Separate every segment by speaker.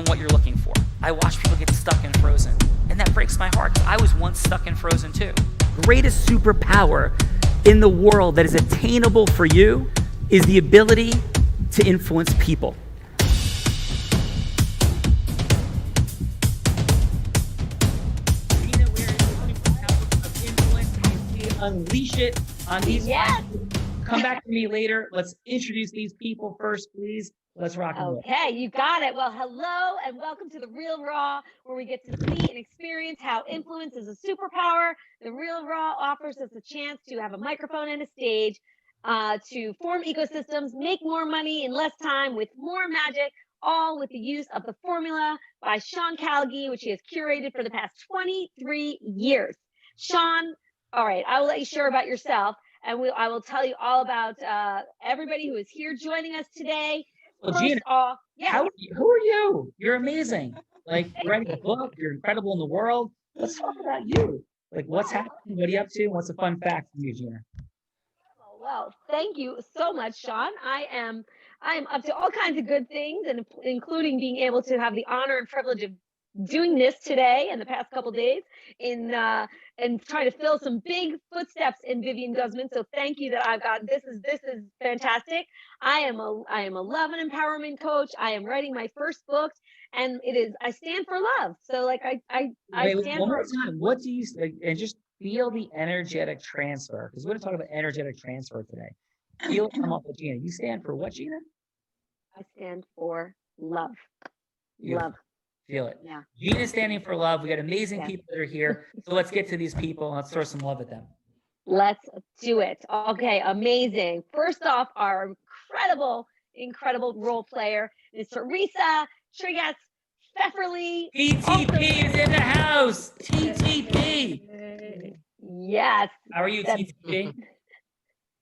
Speaker 1: what you're looking for. I watch people get stuck and frozen, and that breaks my heart. I was once stuck and frozen too. Greatest superpower in the world that is attainable for you is the ability to influence people. Unleash it on these.
Speaker 2: Yes.
Speaker 1: Come back to me later. Let's introduce these people first, please. Let's rock and roll.
Speaker 2: Okay, you got it. Well, hello and welcome to The Real Raw, where we get to see and experience how influence is a superpower. The Real Raw offers us a chance to have a microphone and a stage to form ecosystems, make more money in less time with more magic, all with the use of the formula by Sean Callaghy, which he has curated for the past 23 years. Sean, all right, I will let you share about yourself, and I will tell you all about everybody who is here joining us today.
Speaker 1: Well,
Speaker 2: First
Speaker 1: Gina,
Speaker 2: off, yeah.
Speaker 1: who are you? You're amazing. Like, writing a book, you're incredible in the world. Let's talk about you. Like, what's happening? What are you up to? What's a fun fact from you, Gina?
Speaker 2: Oh, well, thank you so much, Sean. I am up to all kinds of good things, and including being able to have the honor and privilege of doing this today and the past couple of days in and trying to fill some big footsteps in Vivian Guzman. So thank you that I've got this is fantastic. I am a love and empowerment coach. I am writing my first book, and I stand for love. So like I
Speaker 1: Wait,
Speaker 2: stand
Speaker 1: one
Speaker 2: for
Speaker 1: more time. What do you like? And just feel the energetic transfer, because we're going to talk about energetic transfer today. Feel it come up with Gina. You stand for what, Gina?
Speaker 2: I stand for love.
Speaker 1: Beautiful.
Speaker 2: Love.
Speaker 1: Feel it.
Speaker 2: Yeah.
Speaker 1: Gina's standing for love. We got amazing
Speaker 2: Yeah.
Speaker 1: people that are here. So let's get to these people and let's throw some love at them.
Speaker 2: Let's do it. Okay, amazing. First off, our incredible role player is Teresa Trigas Pfefferly.
Speaker 1: TTP is in the house. TTP.
Speaker 2: Yes.
Speaker 1: How are you, TTP?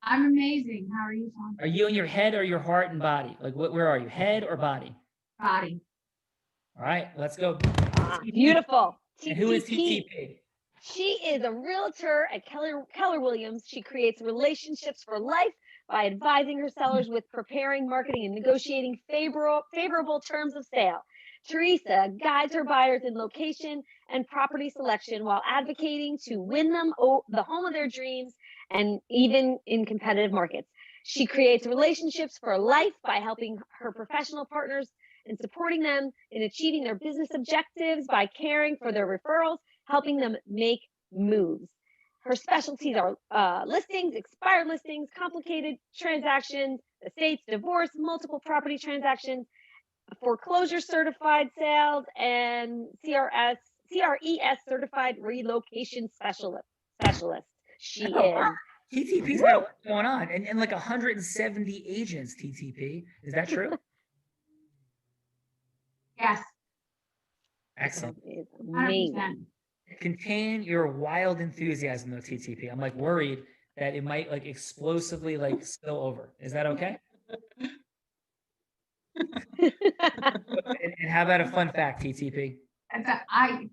Speaker 3: I'm amazing. How are you, Tom?
Speaker 1: Are you in your head or your heart and body? Like, where are you? Head or body?
Speaker 3: Body.
Speaker 1: All right, let's go.
Speaker 2: Beautiful.
Speaker 1: And who is TTP?
Speaker 2: She is a realtor at Keller Williams. She creates relationships for life by advising her sellers with preparing, marketing, and negotiating favorable terms of sale. Teresa guides her buyers in location and property selection while advocating to win them the home of their dreams, and even in competitive markets. She creates relationships for life by helping her professional partners and supporting them in achieving their business objectives by caring for their referrals, helping them make moves. Her specialties are listings, expired listings, complicated transactions, estates, divorce, multiple property transactions, foreclosure certified sales, and CRES certified relocation specialist. She is.
Speaker 1: TTP's got a lot going on, and like 170 agents, TTP. Is that true?
Speaker 3: Yes.
Speaker 1: Excellent.
Speaker 2: It's amazing.
Speaker 3: 100%.
Speaker 1: Contain your wild enthusiasm, though, TTP. I'm like worried that it might like explosively like spill over. Is that okay? And how about a fun fact, TTP?
Speaker 3: I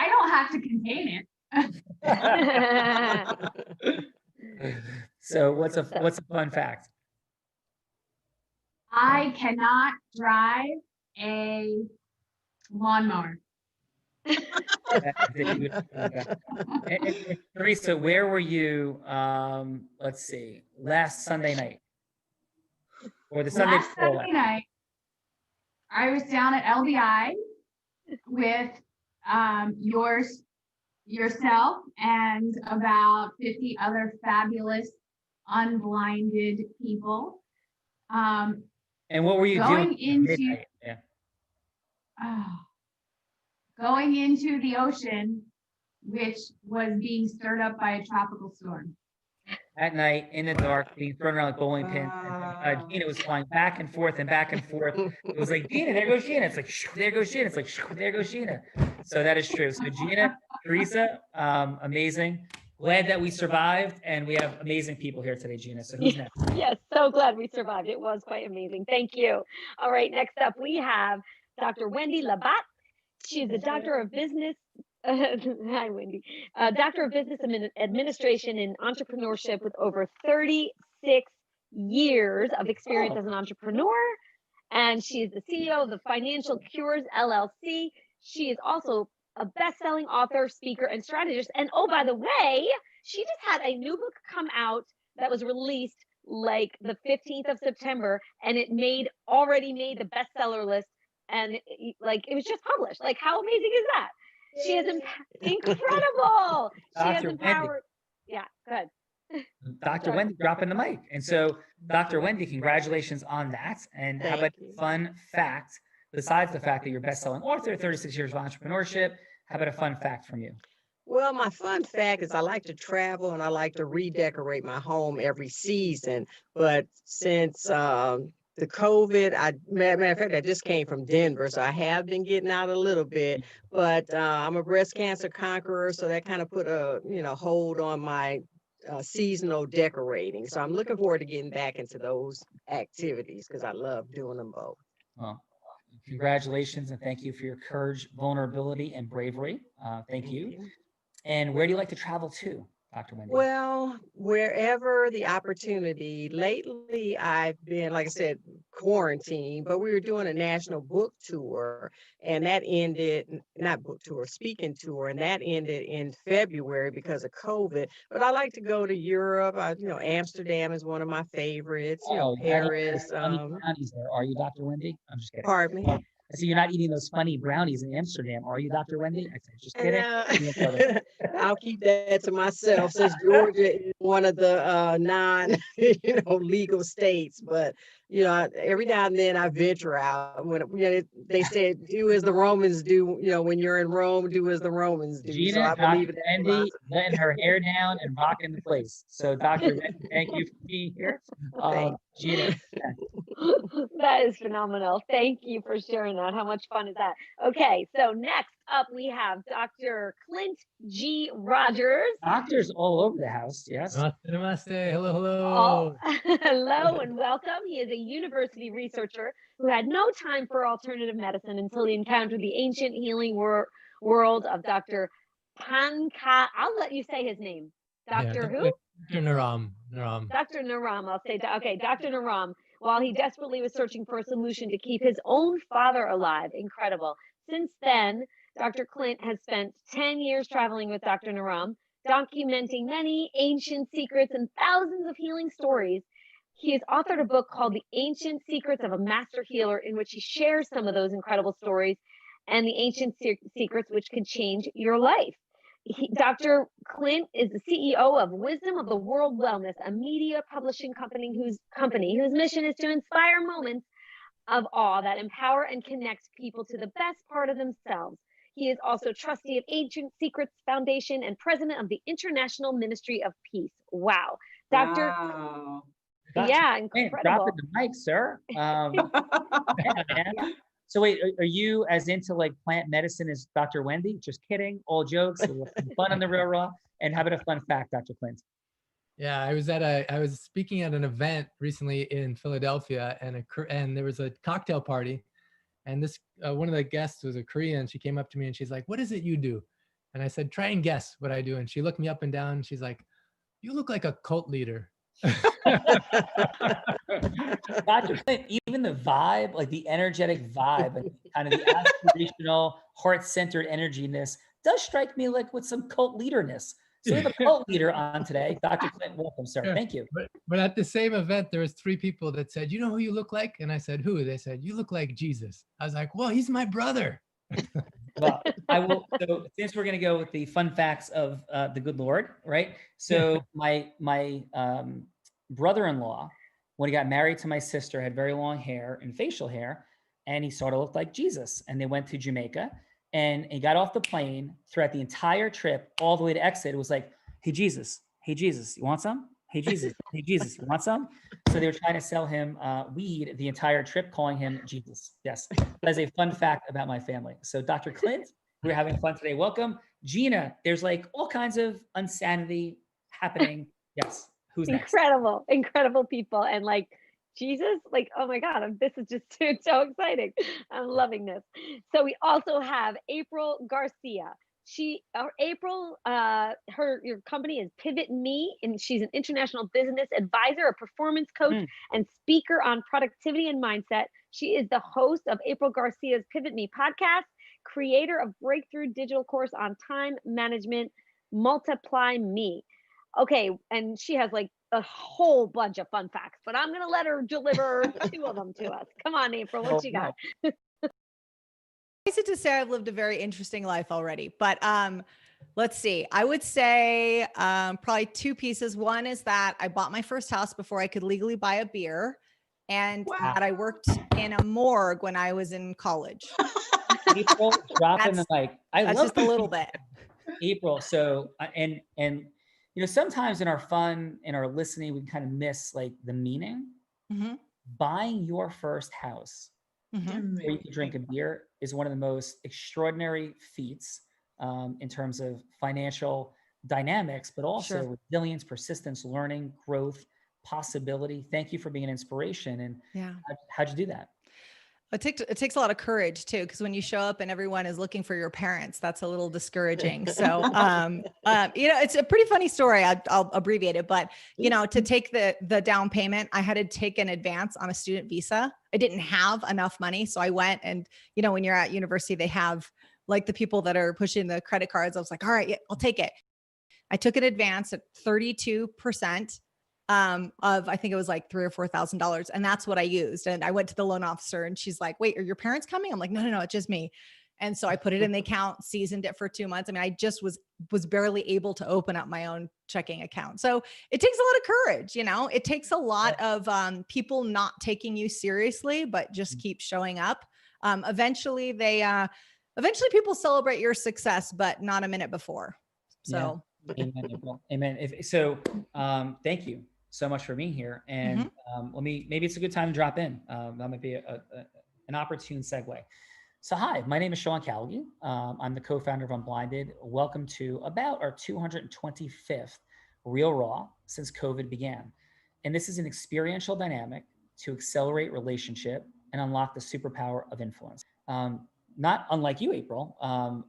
Speaker 3: don't have to contain it.
Speaker 1: So what's a fun fact?
Speaker 3: I cannot drive a lawnmower.
Speaker 1: And Teresa, where were you? Let's see, last Sunday night or the Sunday
Speaker 3: Last
Speaker 1: before
Speaker 3: Sunday night, I was down at LBI with yourself and about 50 other fabulous unblinded people.
Speaker 1: And what were you
Speaker 3: going
Speaker 1: doing?
Speaker 3: Into going into the ocean, which was being stirred up by a tropical storm.
Speaker 1: At night, in the dark, being thrown around like bowling pins. Gina was flying back and forth and back and forth. It was like, Gina, there goes Gina. It's like, there goes Gina. It's like, there goes Gina. So that is true. So Gina, Teresa, amazing. Glad that we survived, and we have amazing people here today, Gina. So who's next?
Speaker 2: Yes, so glad we survived. It was quite amazing. Thank you. All right, next up we have Dr. Wendy Labatt. She's a doctor of business. Hi, Wendy. Doctor of Business Administration and Entrepreneurship with over 36 years of experience as an entrepreneur And she is the CEO of the Financial Cures LLC. She is also a best-selling author, speaker, and strategist. And oh, by the way, she just had a new book come out that was released like the 15th of September, and it already made the bestseller list. And like it was just published. Like, how amazing is that? She has incredible. She has
Speaker 1: Dr. Wendy.
Speaker 2: empowered. Yeah, good.
Speaker 1: Dr.
Speaker 2: Sorry.
Speaker 1: Wendy dropping the mic. And so, Dr. Wendy, congratulations on that. And how about
Speaker 4: Thank you.
Speaker 1: a fun fact, besides the fact that you're a best-selling author, 36 years of entrepreneurship, how about a fun fact from you?
Speaker 4: Well, my fun fact is I like to travel and I like to redecorate my home every season. But since the COVID, matter of fact, I just came from Denver, so I have been getting out a little bit. But I'm a breast cancer conqueror, so that kind of put a hold on my seasonal decorating. So I'm looking forward to getting back into those activities because I love doing them both.
Speaker 1: Well, congratulations and thank you for your courage, vulnerability, and bravery. Thank you. And where do you like to travel to, Dr. Wendy?
Speaker 4: Well, wherever the opportunity. Lately, I've been, like I said, quarantined, but we were doing a national book tour, and that ended, not book tour, speaking tour, and that ended in February because of COVID. But I like to go to Europe. Amsterdam is one of my favorites. Paris.
Speaker 1: Brownies there. Are you, Dr. Wendy? I'm just kidding.
Speaker 4: Pardon me.
Speaker 1: I see you're not eating those funny brownies in Amsterdam. Are you, Dr. Wendy? I said, just kidding.
Speaker 4: I'll keep that to myself since Georgia is one of the legal states. But every now and then I venture out. When they said, "Do as the Romans do." When you're in Rome, do as the Romans do.
Speaker 1: Gina,
Speaker 4: so I believe
Speaker 1: Dr. Wendy, letting her hair down and rocking the place. So, Dr. Wendy, thank you for being here. Gina.
Speaker 2: That is phenomenal. Thank you for sharing that. How much fun is that? Okay, so next up we have Dr. Clint G. Rogers.
Speaker 1: Doctors all over the house, yes.
Speaker 5: Namaste. Hello, hello.
Speaker 2: Hello and welcome. He is a university researcher who had no time for alternative medicine until he encountered the ancient healing world of Dr. I'll let you say his name. Dr. who?
Speaker 5: Dr. Naram.
Speaker 2: Dr. Naram. I'll say, okay, Dr. Naram. While he desperately was searching for a solution to keep his own father alive. Incredible. Since then, Dr. Clint has spent 10 years traveling with Dr. Naram, documenting many ancient secrets and thousands of healing stories. He has authored a book called The Ancient Secrets of a Master Healer, in which he shares some of those incredible stories and the ancient secrets which can change your life. Dr. Clint is the CEO of Wisdom of the World Wellness, a media publishing company whose mission is to inspire moments of awe that empower and connect people to the best part of themselves. He is also trustee of Ancient Secrets Foundation and president of the International Ministry of Peace. Wow. Dr.
Speaker 6: Wow.
Speaker 2: Yeah,
Speaker 1: Clint,
Speaker 2: incredible.
Speaker 1: dropping the mic, sir. Yeah, man. So wait, are you as into like plant medicine as Dr. Wendy? Just kidding. All jokes. Fun on the real raw. And how about a fun fact, Dr. Clint?
Speaker 5: Yeah, I was speaking at an event recently in Philadelphia, and there was a cocktail party, and this one of the guests was a Korean. She came up to me and she's like, "What is it you do?" And I said, "Try and guess what I do." And she looked me up and down. And she's like, "You look like a cult leader."
Speaker 1: Dr. Clint, even the vibe, like the energetic vibe and kind of the aspirational, heart-centered energiness does strike me like with some cult leaderness. So we have a cult leader on today. Dr. Clint, welcome, sir.
Speaker 5: Yeah.
Speaker 1: Thank you.
Speaker 5: But at the same event, there was 3 people that said, "You know who you look like?" And I said, "Who?" They said, "You look like Jesus." I was like, "Well, he's my brother."
Speaker 1: Well, I will. So since we're going to go with the fun facts of the good Lord, right? So my brother-in-law, when he got married to my sister, had very long hair and facial hair, and he sort of looked like Jesus. And they went to Jamaica, and he got off the plane. Throughout the entire trip, all the way to exit, it was like, "Hey Jesus, you want some? Hey Jesus, you want some?" So they were trying to sell him weed the entire trip, calling him Jesus. Yes, that's a fun fact about my family. So Dr. Clint, we're having fun today. Welcome. Gina, there's like all kinds of insanity happening. Yes, who's next?
Speaker 2: Incredible people. And like Jesus, like, oh my God, this is just so exciting. I'm loving this. So we also have April Garcia. April, your company is Pivot Me, and she's an international business advisor, a performance coach,
Speaker 1: Mm.
Speaker 2: and speaker on productivity and mindset. She is the host of April Garcia's Pivot Me podcast, creator of breakthrough digital course on time management, Multiply Me. Okay, and she has like a whole bunch of fun facts, but I'm gonna let her deliver two of them to us. Come on, April, what you got?
Speaker 6: Easy to say I've lived a very interesting life already, but let's see. I would say probably two pieces. One is that I bought my first house before I could legally buy a beer, and that I worked in a morgue when I was in college.
Speaker 1: April, dropping the mic.
Speaker 6: That's just a little bit.
Speaker 1: April. So, and you know, sometimes in our fun, in our listening, we kind of miss like the meaning.
Speaker 6: Mm-hmm.
Speaker 1: Buying your first house
Speaker 6: Mm-hmm.
Speaker 1: where you can drink a beer is one of the most extraordinary feats in terms of financial dynamics, but also
Speaker 6: Sure.
Speaker 1: resilience, persistence, learning, growth, possibility. Thank you for being an inspiration. And
Speaker 6: Yeah.
Speaker 1: how'd you do that?
Speaker 6: It takes a lot of courage too, because when you show up and everyone is looking for your parents, that's a little discouraging. So, you know, it's a pretty funny story. I'll abbreviate it, but you know, to take the down payment, I had to take an advance on a student visa. I didn't have enough money, so I went and you know, when you're at university, they have like the people that are pushing the credit cards. I was like, all right, yeah, I'll take it. I took an advance at 32%. Of I think it was like $3,000 or $4,000, and that's what I used. And I went to the loan officer, and she's like, "Wait, are your parents coming?" I'm like, "No, it's just me." And so I put it in the account, seasoned it for 2 months. I mean, I just was barely able to open up my own checking account. So it takes a lot of courage, you know. It takes a lot of people not taking you seriously, but just keep showing up. Eventually, eventually people celebrate your success, but not a minute before. So.
Speaker 1: Yeah. Amen. April. Amen. Thank you so much for being here. And maybe it's a good time to drop in. That might be an opportune segue. So hi, my name is Sean Callaghan. I'm the co-founder of Unblinded. Welcome to about our 225th Real Raw since COVID began. And this is an experiential dynamic to accelerate relationship and unlock the superpower of influence. Not unlike you, April.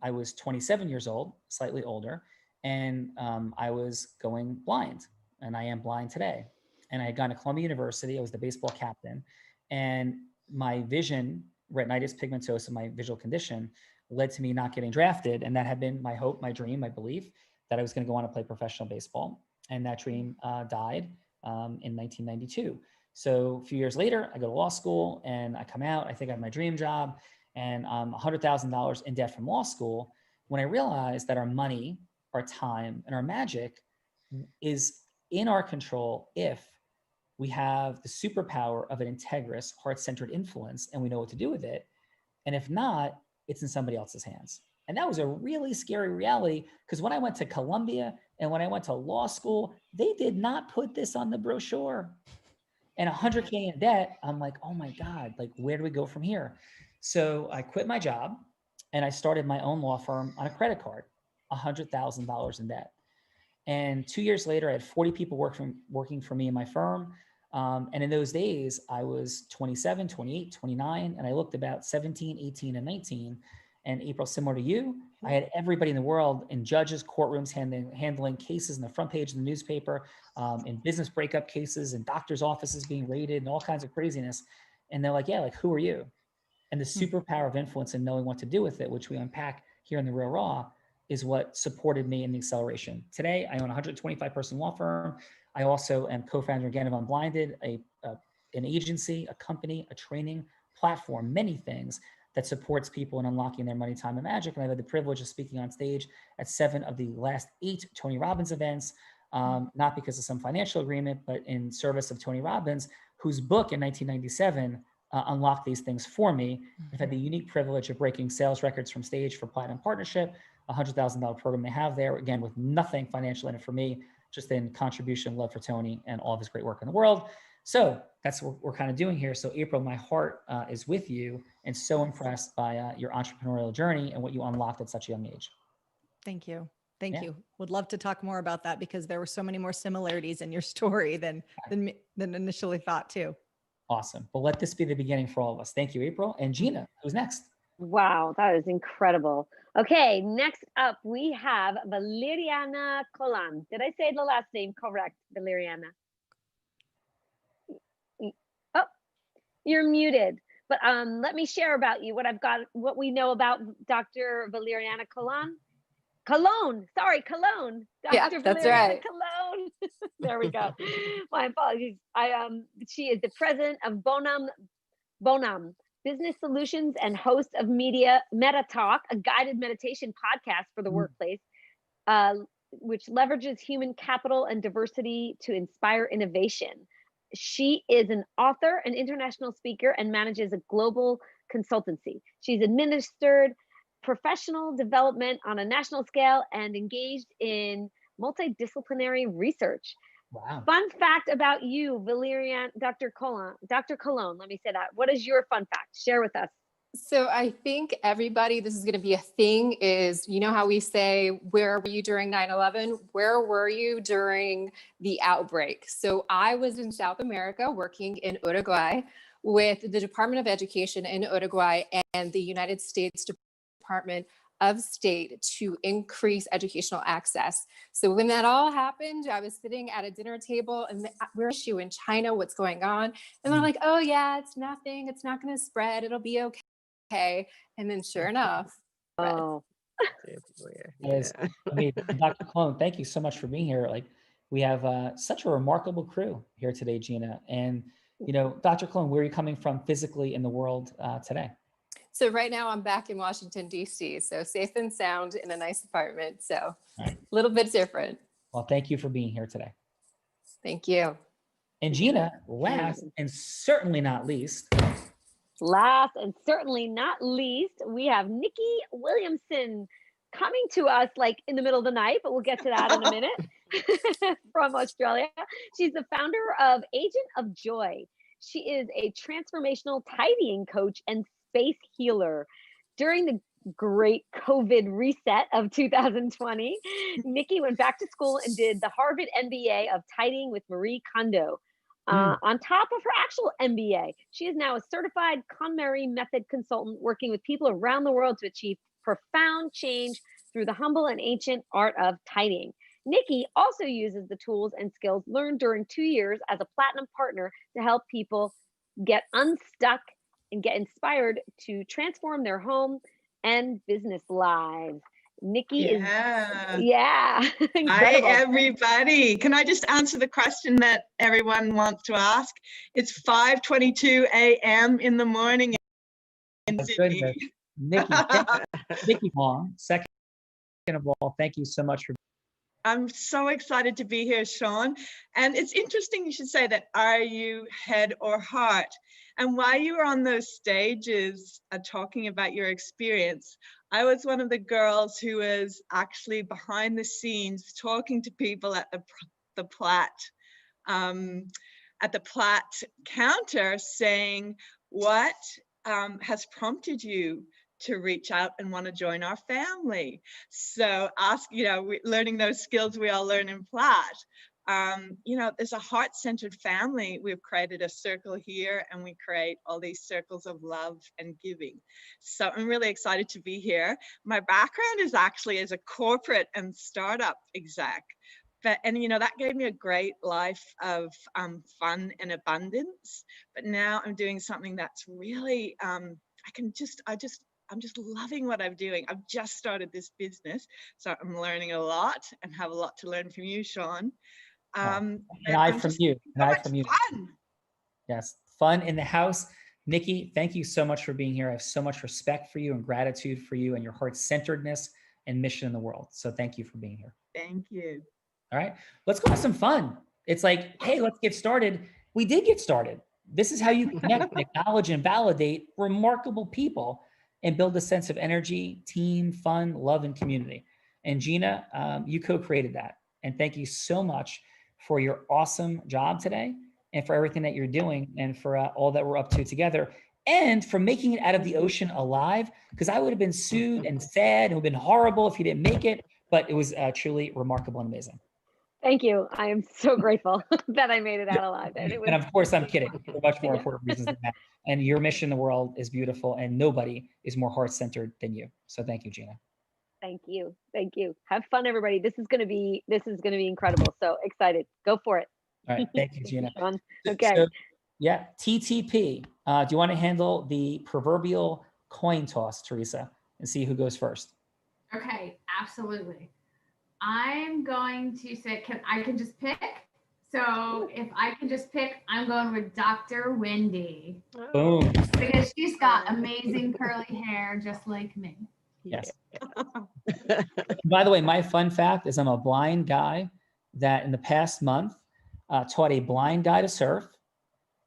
Speaker 1: I was 27 years old, slightly older, and I was going blind, and I am blind today. And I had gone to Columbia University. I was the baseball captain, and my vision, retinitis pigmentosa, my visual condition, led to me not getting drafted. And that had been my hope, my dream, my belief that I was going to go on to play professional baseball. And that dream died in 1992. So a few years later, I go to law school and I come out. I think I have my dream job, and I'm $100,000 in debt from law school when I realized that our money, our time, and our magic is in our control if we have the superpower of an integrous, heart-centered influence and we know what to do with it. And if not, it's in somebody else's hands. And that was a really scary reality, because when I went to Columbia and when I went to law school, they did not put this on the brochure. And 100K in debt, I'm like, oh my God, like, where do we go from here? So I quit my job and I started my own law firm on a credit card, $100,000 in debt. And 2 years later, I had 40 people working for me in my firm. And in those days, I was 27, 28, 29, and I looked about 17, 18, and 19. And April, similar to you, I had everybody in the world in judges, courtrooms, handling cases in the front page of the newspaper, in business breakup cases, and doctors' offices being raided, and all kinds of craziness. And they're like, yeah, like, who are you? And the superpower of influence and knowing what to do with it, which we unpack here in the Real Raw, is what supported me in the acceleration. Today, I own a 125-person law firm. I also am co-founder again of Unblinded, an agency, a company, a training platform, many things that supports people in unlocking their money, time, and magic. And I've had the privilege of speaking on stage at 7 of the last 8 Tony Robbins events, not because of some financial agreement, but in service of Tony Robbins, whose book in 1997 unlocked these things for me. I've had the unique privilege of breaking sales records from stage for Platinum Partnership, a $100,000 program they have there, again, with nothing financial in it for me, just in contribution, love for Tony and all of his great work in the world. So that's what we're kind of doing here. So April, my heart is with you, and so impressed by your entrepreneurial journey and what you unlocked at such a young age.
Speaker 6: Thank you. Thank you. Would love to talk more about that, because there were so many more similarities in your story than initially thought too.
Speaker 1: Awesome. Well, let this be the beginning for all of us. Thank you, April. And Gina, who's next?
Speaker 2: Wow, that is incredible. Okay, next up we have Valeriana Colon. Did I say the last name correct, Valeriana? Oh, you're muted. But let me share about you what we know about Dr. Valeriana Colon. Cologne, sorry, Cologne.
Speaker 7: Yeah,
Speaker 2: Dr.
Speaker 7: that's
Speaker 2: Valeriana
Speaker 7: right.
Speaker 2: Cologne. There we go. My apologies. She is the president of Bonum Business Solutions and host of Meta Talk, a guided meditation podcast for the workplace, which leverages human capital and diversity to inspire innovation. She is an author, an international speaker, and manages a global consultancy. She's administered professional development on a national scale and engaged in multidisciplinary research.
Speaker 1: Wow.
Speaker 2: Fun fact about you, Valerian, Dr. Colon, let me say that. What is your fun fact? Share with us.
Speaker 7: So I think everybody, this is going to be a thing, is, you know how we say, where were you during 9/11? Where were you during the outbreak? So I was in South America working in Uruguay with the Department of Education in Uruguay and the United States Department of State to increase educational access. So when that all happened, I was sitting at a dinner table and we're issue in China, what's going on? And they're like, oh yeah, it's nothing. It's not going to spread. It'll be okay. And then sure enough,
Speaker 2: Oh,
Speaker 1: Is, I mean, Dr. Colon, thank you so much for being here. Like, we have such a remarkable crew here today, Gina. And, you know, Dr. Colon, where are you coming from physically in the world today?
Speaker 7: so right now I'm back in Washington, D.C. So safe and sound in a nice apartment. So a little bit different.
Speaker 1: Well, thank you for being here today.
Speaker 7: Thank you.
Speaker 1: And Gina, last and certainly not least.
Speaker 2: Last and certainly not least, we have Nikki Williamson coming to us like in the middle of the night, but we'll get to that in a minute, from Australia. She's the founder of Agent of Joy. She is a transformational tidying coach and space healer. During the great COVID reset of 2020, Nikki went back to school and did the Harvard MBA of tidying with Marie Kondo. On top of her actual MBA, she is now a certified KonMari method consultant working with people around the world to achieve profound change through the humble and ancient art of tidying. Nikki also uses the tools and skills learned during 2 years as a platinum partner to help people get unstuck and get inspired to transform their home and business lives. Nikki is,
Speaker 8: Hi,
Speaker 2: incredible.
Speaker 8: everybody. Can I just answer the question that everyone wants to ask? It's 5:22 a.m. in the morning in Sydney.
Speaker 1: Nikki Long, second of all, thank you so much for.
Speaker 8: I'm so excited to be here, Sean. And it's interesting you should say that, are you head or heart? And while you were on those stages talking about your experience, I was one of the girls who was actually behind the scenes talking to people at the Platt counter, saying, what has prompted you to reach out and want to join our family? So learning those skills we all learn in Platt. There's a heart-centered family. We've created a circle here, and we create all these circles of love and giving. So I'm really excited to be here. My background is actually as a corporate and startup exec. That gave me a great life of fun and abundance. But now I'm doing something that's really, I'm just loving what I'm doing. I've just started this business, so I'm learning a lot and have a lot to learn from you, Sean.
Speaker 1: And I from you.
Speaker 8: Fun.
Speaker 1: Yes, fun in the house. Nikki, thank you so much for being here. I have so much respect for you and gratitude for you and your heart-centeredness and mission in the world. So thank you for being here.
Speaker 8: Thank you.
Speaker 1: All right, let's go have some fun. It's like, hey, let's get started. We did get started. This is how you connect, acknowledge, and validate remarkable people and build a sense of energy, team, fun, love, and community. And Gina, you co-created that. And thank you so much for your awesome job today and for everything that you're doing and for all that we're up to together and for making it out of the ocean alive, because I would have been sued and sad. It would have been horrible if you didn't make it, but it was truly remarkable and amazing.
Speaker 2: Thank you. I am so grateful that I made it out alive. And it was,
Speaker 1: And of course, I'm kidding, for much more
Speaker 2: Yeah.
Speaker 1: important reasons than that. And your mission in the world is beautiful, and nobody is more heart-centered than you. So thank you, Gina.
Speaker 2: thank you. Thank you. Have fun, everybody. This is going to be incredible. So excited. Go for it.
Speaker 1: All right, thank you,
Speaker 2: Thank you,
Speaker 1: Gina.
Speaker 2: Sean.
Speaker 1: So-
Speaker 2: Okay.
Speaker 1: so, yeah, TTP. Do you want to handle the proverbial coin toss, Teresa, and see who goes first?
Speaker 3: Okay, absolutely. I'm going to say, I can just pick? So if I can just pick, I'm going with Dr. Wendy
Speaker 1: Boom.
Speaker 3: because she's got amazing curly hair just like me.
Speaker 1: Yes. By the way, my fun fact is I'm a blind guy that in the past month taught a blind guy to surf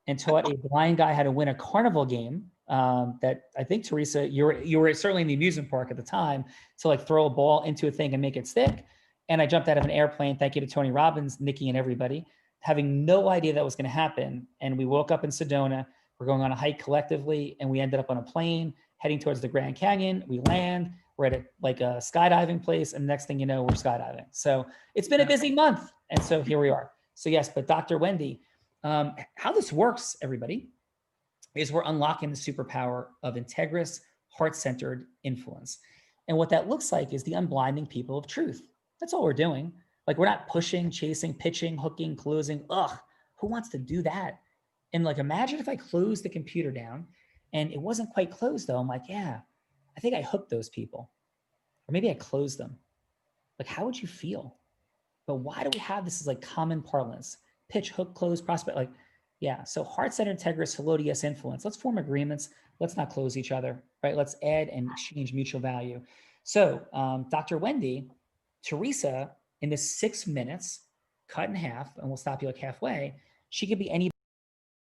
Speaker 1: and taught a blind guy how to win a carnival game. That I think, Teresa, you were certainly in the amusement park at the time to like throw a ball into a thing and make it stick. And I jumped out of an airplane. Thank you to Tony Robbins, Nikki, and everybody, having no idea that was going to happen. And we woke up in Sedona. We're going on a hike collectively, and we ended up on a plane heading towards the Grand Canyon. We land. We're at a skydiving place, and next thing you know, we're skydiving. So it's been a busy month, and so here we are. So yes, but Dr. Wendy, how this works, everybody, is we're unlocking the superpower of integrous, heart-centered influence. And what that looks like is the unblinding people of truth. That's all we're doing. Like, we're not pushing, chasing, pitching, hooking, closing. Ugh, who wants to do that? And like, imagine if I closed the computer down and it wasn't quite closed though. I'm like, yeah, I think I hooked those people. Or maybe I closed them. Like, how would you feel? But why do we have this as like common parlance? Pitch, hook, close, prospect. Like, yeah. So heart-centered, integrous, hello to yes influence. Let's form agreements. Let's not close each other, right? Let's add and exchange mutual value. So Dr. Wendy, Teresa, in this 6 minutes, cut in half, and we'll stop you like halfway, she could be anybody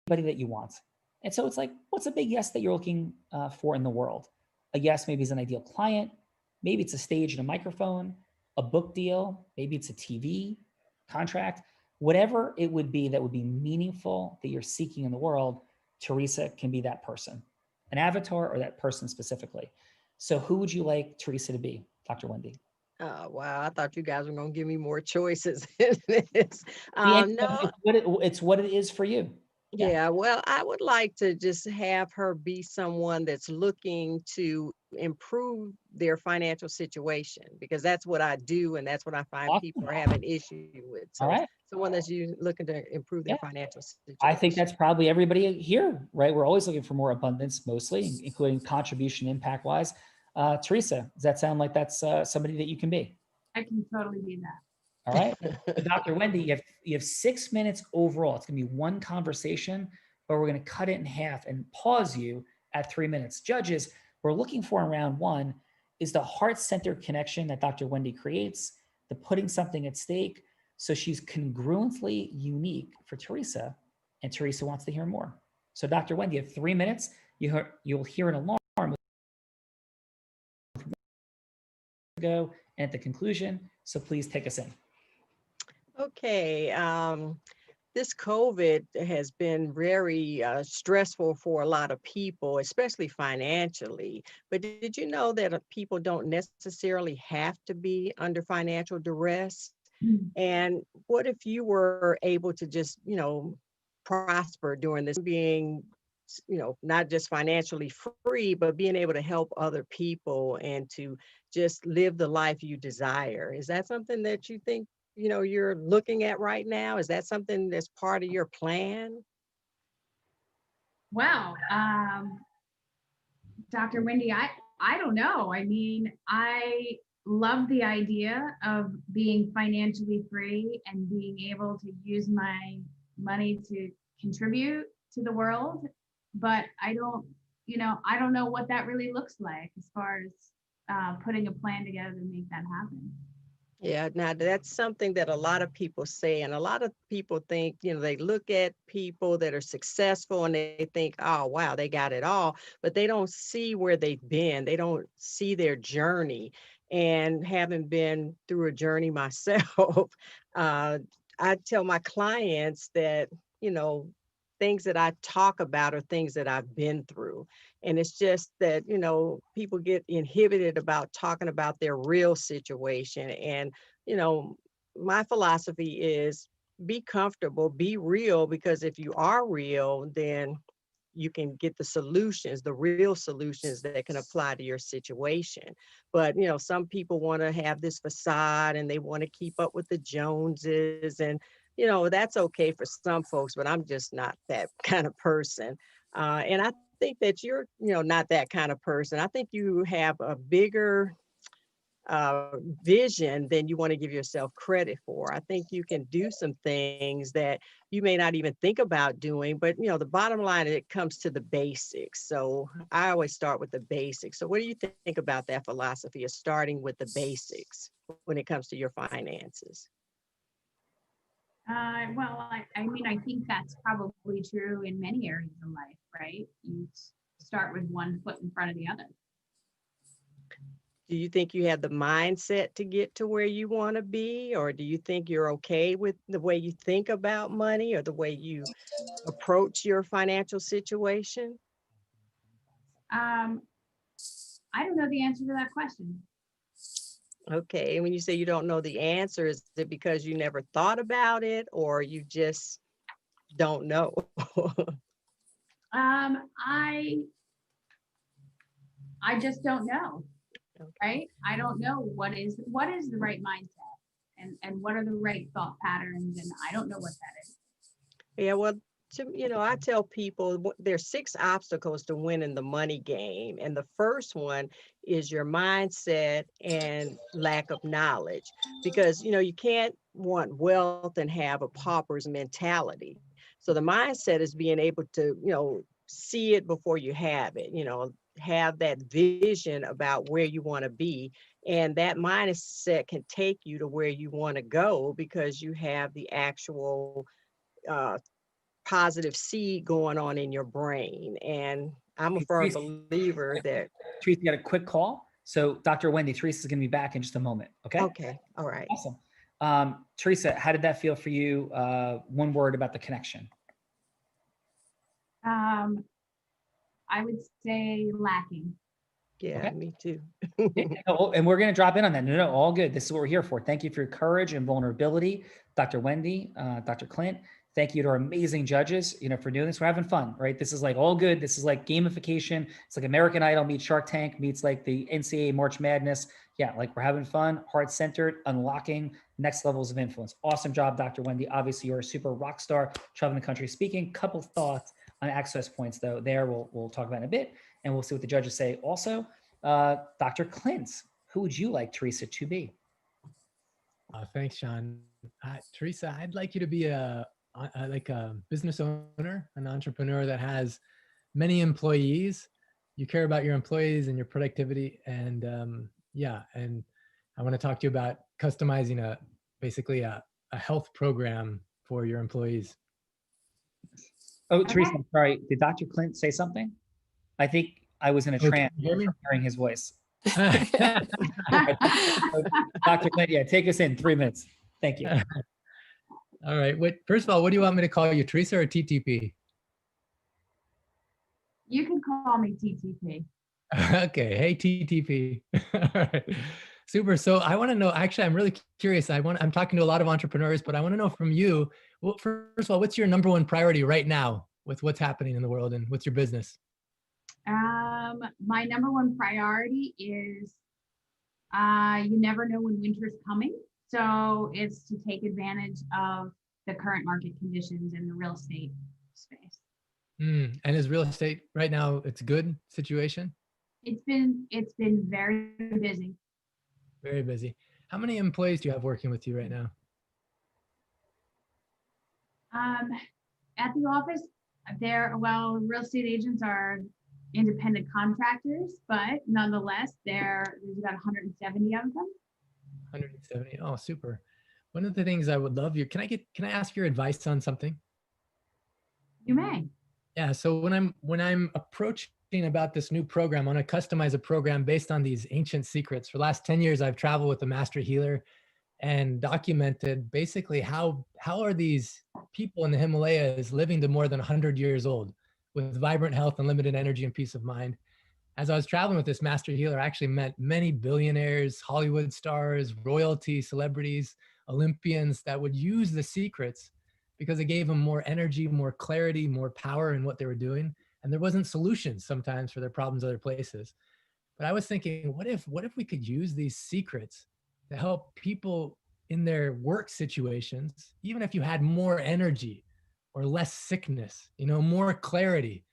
Speaker 1: that you want. And so it's like, what's a big yes that you're looking for in the world? A yes maybe is an ideal client. Maybe it's a stage and a microphone, a book deal. Maybe it's a TV contract. Whatever it would be that would be meaningful that you're seeking in the world, Teresa can be that person, an avatar or that person specifically. So who would you like Teresa to be, Dr. Wendy?
Speaker 4: Oh, wow. I thought you guys were going to give me more choices in this. No,
Speaker 1: It's what it is for you. Yeah.
Speaker 4: yeah, well, I would like to just have her be someone that's looking to improve their financial situation because that's what I do and that's what I find
Speaker 1: Awesome.
Speaker 4: people are having issue with.
Speaker 1: All
Speaker 4: So
Speaker 1: right.
Speaker 4: someone that's looking to improve their
Speaker 1: Yeah.
Speaker 4: financial situation.
Speaker 1: I think that's probably everybody here, right? We're always looking for more abundance, mostly, including contribution impact wise. Teresa, does that sound like that's somebody that you can be?
Speaker 3: I can totally be that.
Speaker 1: All right. So Dr. Wendy, you have 6 minutes overall. It's going to be one conversation, but we're going to cut it in half and pause you at 3 minutes. Judges, we're looking for in round one is the heart-centered connection that Dr. Wendy creates, the putting something at stake. So she's congruently unique for Teresa, and Teresa wants to hear more. So Dr. Wendy, you have 3 minutes. You'll hear an alarm go and at the conclusion. So please take us in.
Speaker 4: Okay. This COVID has been very stressful for a lot of people, especially financially. But did you know that people don't necessarily have to be under financial duress? And what if you were able to just, prosper during this, being, not just financially free, but being able to help other people and to just live the life you desire? Is that something that you think, you're looking at right now? Is that something that's part of your plan?
Speaker 3: Wow. Dr. Wendy, I don't know. I mean, I love the idea of being financially free and being able to use my money to contribute to the world, but I don't know what that really looks like as far as putting a plan together to make that happen.
Speaker 4: Yeah, now that's something that a lot of people say, and a lot of people think, they look at people that are successful and they think, oh, wow, they got it all, but they don't see where they've been. They don't see their journey. And having been through a journey myself, I tell my clients that, things that I talk about are things that I've been through. And it's just that, people get inhibited about talking about their real situation. And, my philosophy is be comfortable, be real, because if you are real, then you can get the solutions, the real solutions that can apply to your situation. But, some people want to have this facade and they want to keep up with the Joneses. And, that's okay for some folks, but I'm just not that kind of person. And I think that you're, not that kind of person. I think you have a bigger vision than you want to give yourself credit for. I think you can do some things that you may not even think about doing, but the bottom line, it comes to the basics. So I always start with the basics. So what do you think about that philosophy of starting with the basics when it comes to your finances?
Speaker 3: Well, I mean, I think that's probably true in many areas of life, right? You start with one foot in front of the other.
Speaker 4: Do you think you have the mindset to get to where you want to be? Or do you think you're okay with the way you think about money or the way you approach your financial situation?
Speaker 3: I don't know the answer to that question.
Speaker 4: Okay, when you say you don't know the answer, is it because you never thought about it or you just don't know?
Speaker 3: I just don't know, right? I don't know what is the right mindset and what are the right thought patterns, and I don't know what that is.
Speaker 4: Yeah, well, I tell people there's 6 obstacles to winning the money game. And the first one is your mindset and lack of knowledge. Because, you can't want wealth and have a pauper's mentality. So the mindset is being able to, see it before you have it, have that vision about where you want to be. And that mindset can take you to where you want to go because you have the actual positive seed going on in your brain. And I'm a firm believer that.
Speaker 1: Teresa, got a quick call. So Dr. Wendy, Teresa's going to be back in just a moment. Okay.
Speaker 4: Okay. All right.
Speaker 1: Awesome. Teresa, how did that feel for you? One word about the connection.
Speaker 3: I would say lacking.
Speaker 4: Yeah,
Speaker 1: Okay.
Speaker 4: Me too.
Speaker 1: And we're going to drop in on that. No, all good. This is what we're here for. Thank you for your courage and vulnerability, Dr. Wendy, Dr. Clint. Thank you to our amazing judges, for doing this. We're having fun, right? This is like all good. This is like gamification. It's like American Idol meets Shark Tank meets like the NCAA March Madness. Yeah, like we're having fun, heart-centered, unlocking next levels of influence. Awesome job, Dr. Wendy. Obviously, you're a super rock star, traveling the country speaking. Couple thoughts on access points, though. There, we'll talk about in a bit, and we'll see what the judges say. Also, Dr. Clint, who would you like Teresa to be?
Speaker 5: Thanks, Sean. Teresa, I'd like you to be like a business owner, an entrepreneur that has many employees. You care about your employees and your productivity. And and I want to talk to you about customizing basically a health program for your employees.
Speaker 1: Oh, Teresa, I'm sorry. Did Dr. Clint say something? I think I was in a trance hearing his voice. Dr. Clint, yeah, take us in 3 minutes. Thank you.
Speaker 5: All right. First of all, what do you want me to call you, Teresa or TTP?
Speaker 3: You can call me TTP.
Speaker 5: Okay. Hey, TTP. All right. Super. So I want to know, actually, I'm really curious. I'm talking to a lot of entrepreneurs, but I want to know from you, well, first of all, what's your number one priority right now with what's happening in the world and what's your business?
Speaker 3: My number one priority is you never know when winter's coming. So it's to take advantage of the current market conditions in the real estate space.
Speaker 5: And is real estate right now, it's a good situation?
Speaker 3: It's been very busy.
Speaker 5: Very busy. How many employees do you have working with you right now?
Speaker 3: At the office, real estate agents are independent contractors, but nonetheless, there's about 170 of them.
Speaker 5: 170. Oh, super. One of the things I would love can I ask your advice on something?
Speaker 3: You may.
Speaker 5: Yeah. So when I'm approaching about this new program, I want to customize a program based on these ancient secrets. For the last 10 years, I've traveled with a master healer and documented basically how are these people in the Himalayas living to more than 100 years old with vibrant health, unlimited energy, and peace of mind. As I was traveling with this master healer, I actually met many billionaires, Hollywood stars, royalty, celebrities, Olympians that would use the secrets because it gave them more energy, more clarity, more power in what they were doing. And there wasn't solutions sometimes for their problems other places. But I was thinking, what if we could use these secrets to help people in their work situations, even if you had more energy or less sickness, more clarity.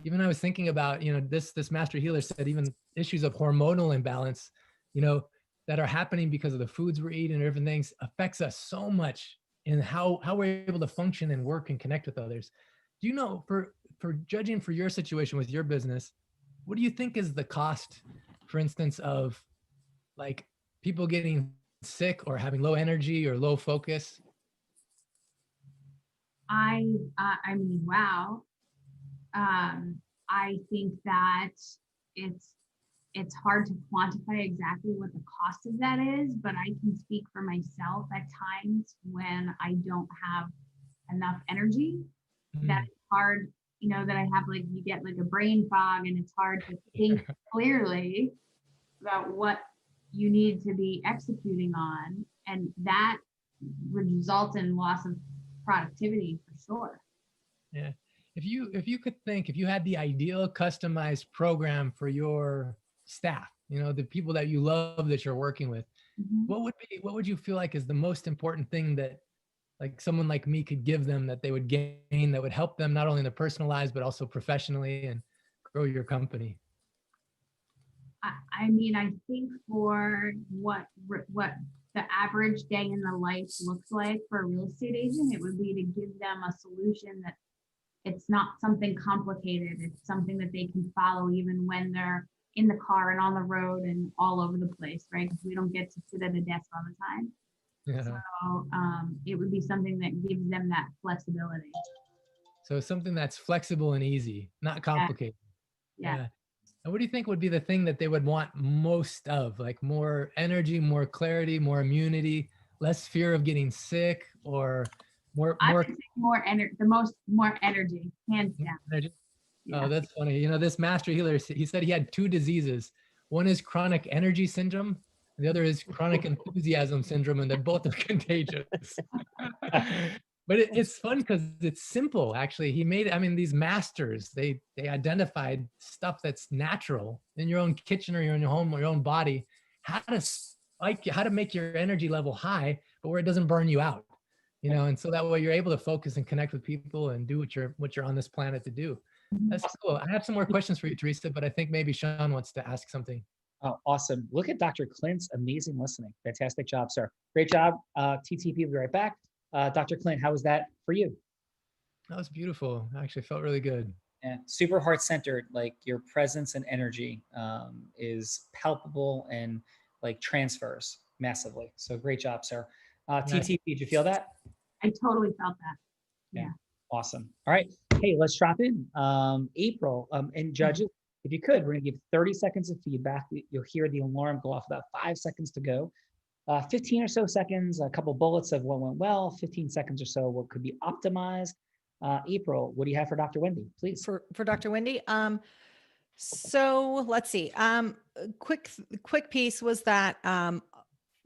Speaker 5: Even I was thinking about, this master healer said even issues of hormonal imbalance, that are happening because of the foods we're eating and different things affects us so much in how we're able to function and work and connect with others. Do you know, for judging for your situation with your business, what do you think is the cost, for instance, of like people getting sick or having low energy or low focus?
Speaker 3: I mean, wow. I think that it's hard to quantify exactly what the cost of that is, but I can speak for myself at times when I don't have enough energy. That's hard, that I have you get a brain fog and it's hard to think clearly about what you need to be executing on. And that results in loss of productivity for sure.
Speaker 5: Yeah. If you had the ideal customized program for your staff, the people that you love that you're working with, what would you feel like is the most important thing that like someone like me could give them that they would gain that would help them not only in their personal lives, but also professionally and grow your company?
Speaker 3: I mean, I think for what the average day in the life looks like for a real estate agent, it would be to give them a solution that it's not something complicated. It's something that they can follow even when they're in the car and on the road and all over the place, right? Because we don't get to sit at a desk all the time.
Speaker 5: Yeah.
Speaker 3: So it would be something that gives them that flexibility.
Speaker 5: So something that's flexible and easy, not complicated.
Speaker 3: Yeah.
Speaker 5: And what do you think would be the thing that they would want most of? Like more energy, more clarity, more immunity, less fear of getting sick, or more
Speaker 3: more energy, more energy, hands down.
Speaker 5: energy?
Speaker 3: Yeah.
Speaker 5: Oh, that's funny. This master healer, he said he had 2 diseases. One is chronic energy syndrome. And the other is chronic enthusiasm syndrome, and they're both are contagious. But it's fun because it's simple. Actually, he made. I mean, these masters they identified stuff that's natural in your own kitchen or in your home or your own body. How to make your energy level high, but where it doesn't burn you out. And so that way you're able to focus and connect with people and do what you're on this planet to do. That's cool. I have some more questions for you, Teresa, but I think maybe Sean wants to ask something.
Speaker 1: Oh, awesome. Look at Dr. Clint's amazing listening. Fantastic job, sir. Great job. TTP will be right back. Dr. Clint, how was that for you?
Speaker 5: That was beautiful. I actually felt really good.
Speaker 1: Yeah, super heart-centered. Like your presence and energy is palpable and like transfers massively. So great job, sir. TTP, did you feel that?
Speaker 3: I totally felt that. Yeah.
Speaker 1: Awesome. All right. Hey, let's drop in. April, and judges, if you could, we're going to give 30 seconds of feedback. You'll hear the alarm go off about 5 seconds to go. 15 or so seconds, a couple bullets of what went well, 15 seconds or so what could be optimized. April, what do you have for Dr. Wendy, please?
Speaker 6: For Dr. Wendy. So let's see. Quick piece was that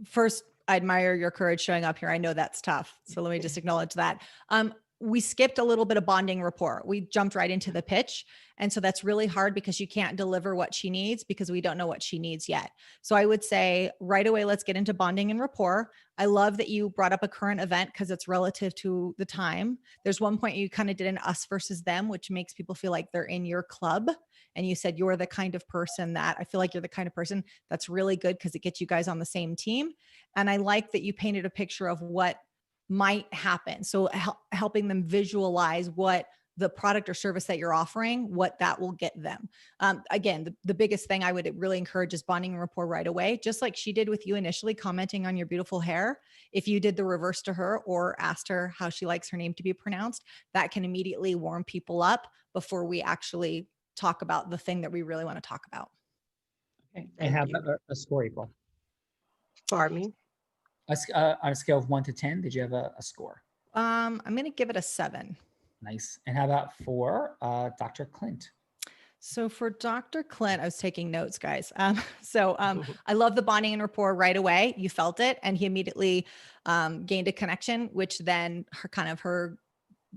Speaker 6: first, I admire your courage showing up here. I know that's tough. So let me just acknowledge that. We skipped a little bit of bonding rapport. We jumped right into the pitch. And so that's really hard because you can't deliver what she needs because we don't know what she needs yet. So I would say right away, let's get into bonding and rapport. I love that you brought up a current event because it's relative to the time. There's one point you kind of did an us versus them, which makes people feel like they're in your club. And you said you're the kind of person that I feel like you're the kind of person that's really good because it gets you guys on the same team. And I like that you painted a picture of what might happen. So helping them visualize what the product or service that you're offering, what that will get them. Again, the biggest thing I would really encourage is bonding and rapport right away, just like she did with you initially, commenting on your beautiful hair. If you did the reverse to her or asked her how she likes her name to be pronounced, that can immediately warm people up before we actually talk about the thing that we really want to talk about.
Speaker 1: Okay. And have a score, April.
Speaker 4: Pardon me?
Speaker 1: On a scale of 1 to 10, did you have a score?
Speaker 6: I'm going to give it a 7.
Speaker 1: Nice. And how about for Dr. Clint?
Speaker 6: So for Dr. Clint, I was taking notes, guys. I love the bonding and rapport right away. You felt it, and he immediately gained a connection, which then her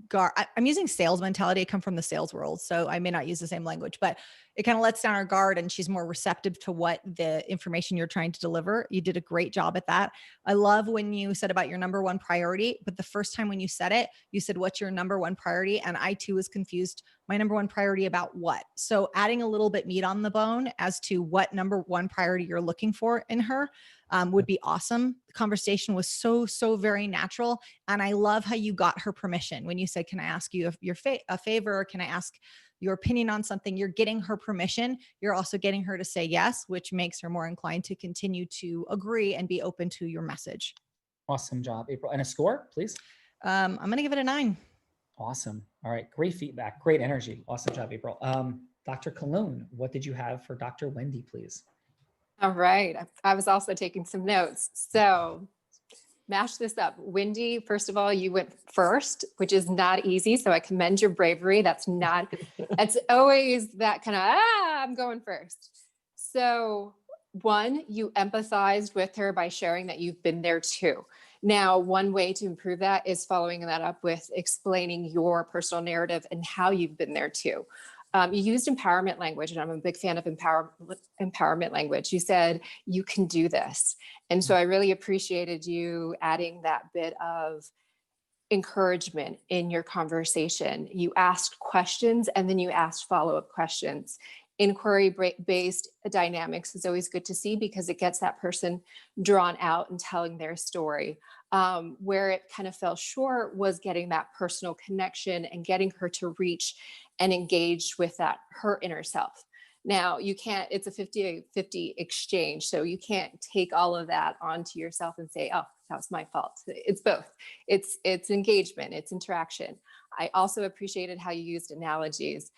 Speaker 6: guard. I'm using sales mentality. I come from the sales world, so I may not use the same language, but it kind of lets down her guard and she's more receptive to what the information you're trying to deliver. You did a great job at that. I love when you said about your number one priority, but the first time when you said it, you said, what's your number one priority? And I too was confused. My number one priority about what? So adding a little bit meat on the bone as to what number one priority you're looking for in her would be awesome. The conversation was so very natural. And I love how you got her permission. When you said, can I ask you a favor? Can I ask your opinion on something? You're getting her permission. You're also getting her to say yes, which makes her more inclined to continue to agree and be open to your message.
Speaker 1: Awesome job, April. And a score, please.
Speaker 6: I'm going to give it a 9.
Speaker 1: Awesome. All right. Great feedback. Great energy. Awesome job, April. Dr. Colon, what did you have for Dr. Wendy, please?
Speaker 7: All right. I was also taking some notes. So mash this up. Wendy, first of all, you went first, which is not easy. So I commend your bravery. It's always that kind of, I'm going first. So 1, you empathized with her by sharing that you've been there too. Now, one way to improve that is following that up with explaining your personal narrative and how you've been there too. You used empowerment language, and I'm a big fan of empowerment language. You said, you can do this. And so I really appreciated you adding that bit of encouragement in your conversation. You asked questions and then you asked follow-up questions. Inquiry-based dynamics is always good to see because it gets that person drawn out and telling their story. Where it kind of fell short was getting that personal connection and getting her to reach and engage with her inner self. Now it's a 50-50 exchange. So you can't take all of that onto yourself and say, oh, that was my fault. It's both. It's engagement, it's interaction. I also appreciated how you used analogies.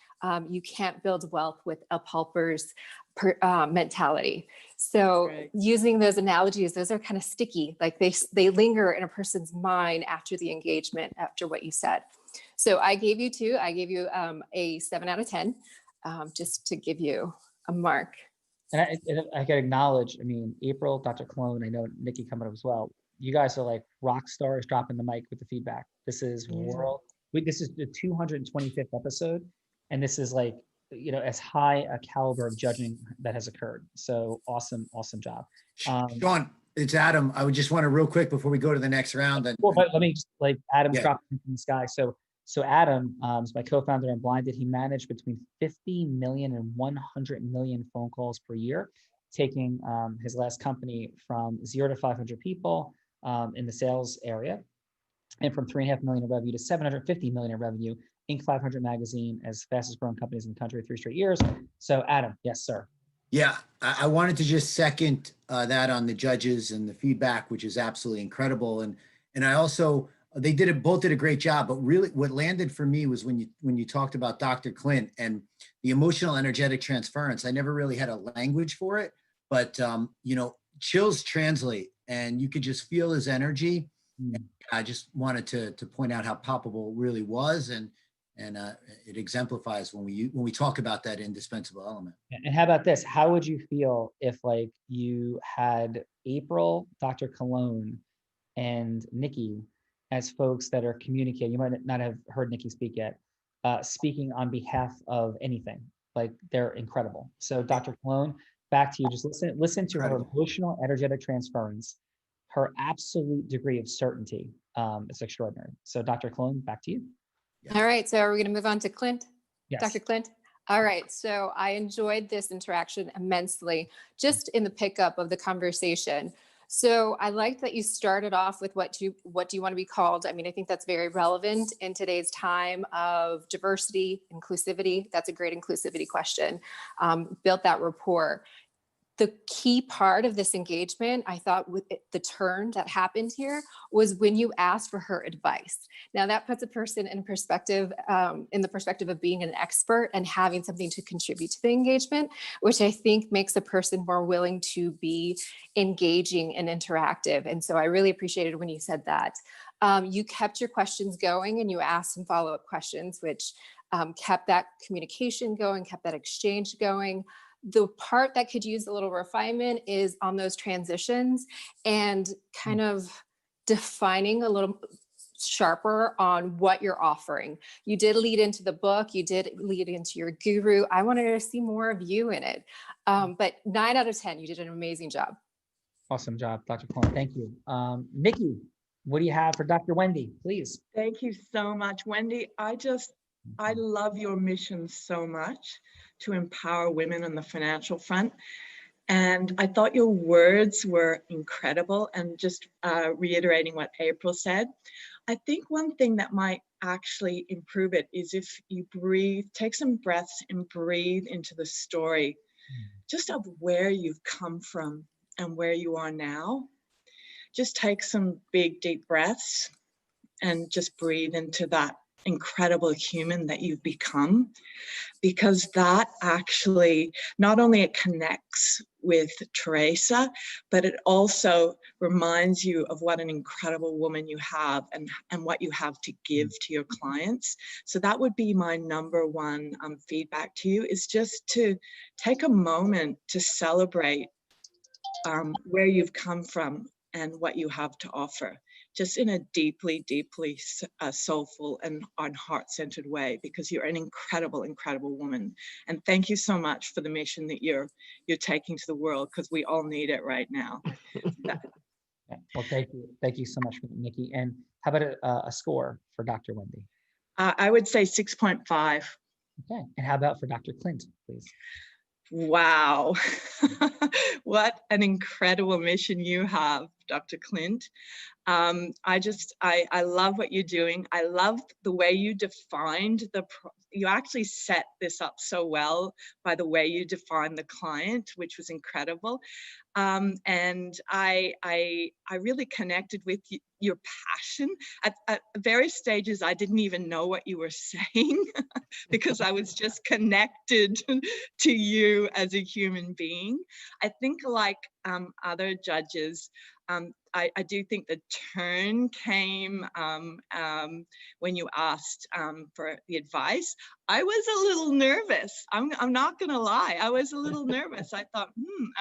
Speaker 7: You can't build wealth with a pauper's mentality. So using those analogies, those are kind of sticky. Like they linger in a person's mind after the engagement, after what you said. So I gave you 2. I gave you a 7 out of 10, just to give you a mark.
Speaker 1: And I can acknowledge, April, Dr. Colon, I know Nikki coming up as well. You guys are like rock stars dropping the mic with the feedback. This is this is the 225th episode. And this is like, as high a caliber of judging that has occurred. So awesome job.
Speaker 9: Sean, it's Adam. I would just want to real quick before we go to the next round.
Speaker 1: But let me just Adam's dropping from the sky. So Adam is my co-founder in Unblinded. He managed between 50 million and 100 million phone calls per year, taking his last company from 0 to 500 people in the sales area, and from 3.5 million in revenue to 750 million in revenue. Inc. 500 magazine, as fastest growing companies in the country, 3 straight years. So Adam, yes, sir.
Speaker 9: Yeah, I wanted to just second that on the judges and the feedback, which is absolutely incredible. And I also, both did a great job, but really what landed for me was when you talked about Dr. Clint and the emotional energetic transference. I never really had a language for it, but chills translate and you could just feel his energy. And I just wanted to point out how palpable it really was. And it exemplifies when we talk about that indispensable element.
Speaker 1: And how about this? How would you feel if you had April, Dr. Colon, and Nikki as folks that are communicating? You might not have heard Nikki speak yet, speaking on behalf of anything. They're incredible. So Dr. Colon, back to you. Just listen to her emotional, energetic transference, her absolute degree of certainty. It's extraordinary. So Dr. Colon, back to you.
Speaker 7: All right, so are we going to move on to Clint?
Speaker 1: Yes.
Speaker 7: Dr. Clint? All right, so I enjoyed this interaction immensely, just in the pickup of the conversation. So I liked that you started off with what do you want to be called? I think that's very relevant in today's time of diversity, inclusivity. That's a great inclusivity question. Built that rapport. The key part of this engagement, I thought, with the turn that happened here was when you asked for her advice. Now that puts a person in perspective, in the perspective of being an expert and having something to contribute to the engagement, which I think makes a person more willing to be engaging and interactive. And so I really appreciated when you said that. You kept your questions going and you asked some follow-up questions, which kept that communication going, kept that exchange going. The part that could use a little refinement is on those transitions and kind of defining a little sharper on what you're offering. You did lead into the book, you did lead into your guru. I wanted to see more of you in it. But 9 out of 10, you did an amazing job.
Speaker 1: Awesome job, Dr. Colon. Thank you. Nikki, what do you have for Dr. Wendy, please?
Speaker 8: Thank you so much, Wendy. I love your mission so much to empower women on the financial front. And I thought your words were incredible. And just reiterating what April said, I think one thing that might actually improve it is if you breathe, take some breaths and breathe into the story just of where you've come from and where you are now. Just take some big, deep breaths and just breathe into that incredible human that you've become, because that actually, not only it connects with Teresa, but it also reminds you of what an incredible woman you have and what you have to give to your clients. So that would be my number one feedback to you, is just to take a moment to celebrate where you've come from and what you have to offer, just in a deeply, deeply soulful and heart-centered way, because you're an incredible, incredible woman. And thank you so much for the mission that you're taking to the world, because we all need it right now.
Speaker 1: Well, thank you. Thank you so much, Nikki. And how about a score for Dr. Wendy?
Speaker 8: I would say 6.5.
Speaker 1: Okay. And how about for Dr. Clint, please?
Speaker 8: Wow. What an incredible mission you have, Dr. Clint. I love what you're doing. I love the way you defined you actually set this up so well by the way you defined the client, which was incredible. And I really connected with your passion. At various stages, I didn't even know what you were saying because I was just connected to you as a human being. I think, like other judges, I do think the turn came when you asked for the advice. I was a little nervous. I'm not gonna lie. I was a little nervous. I thought,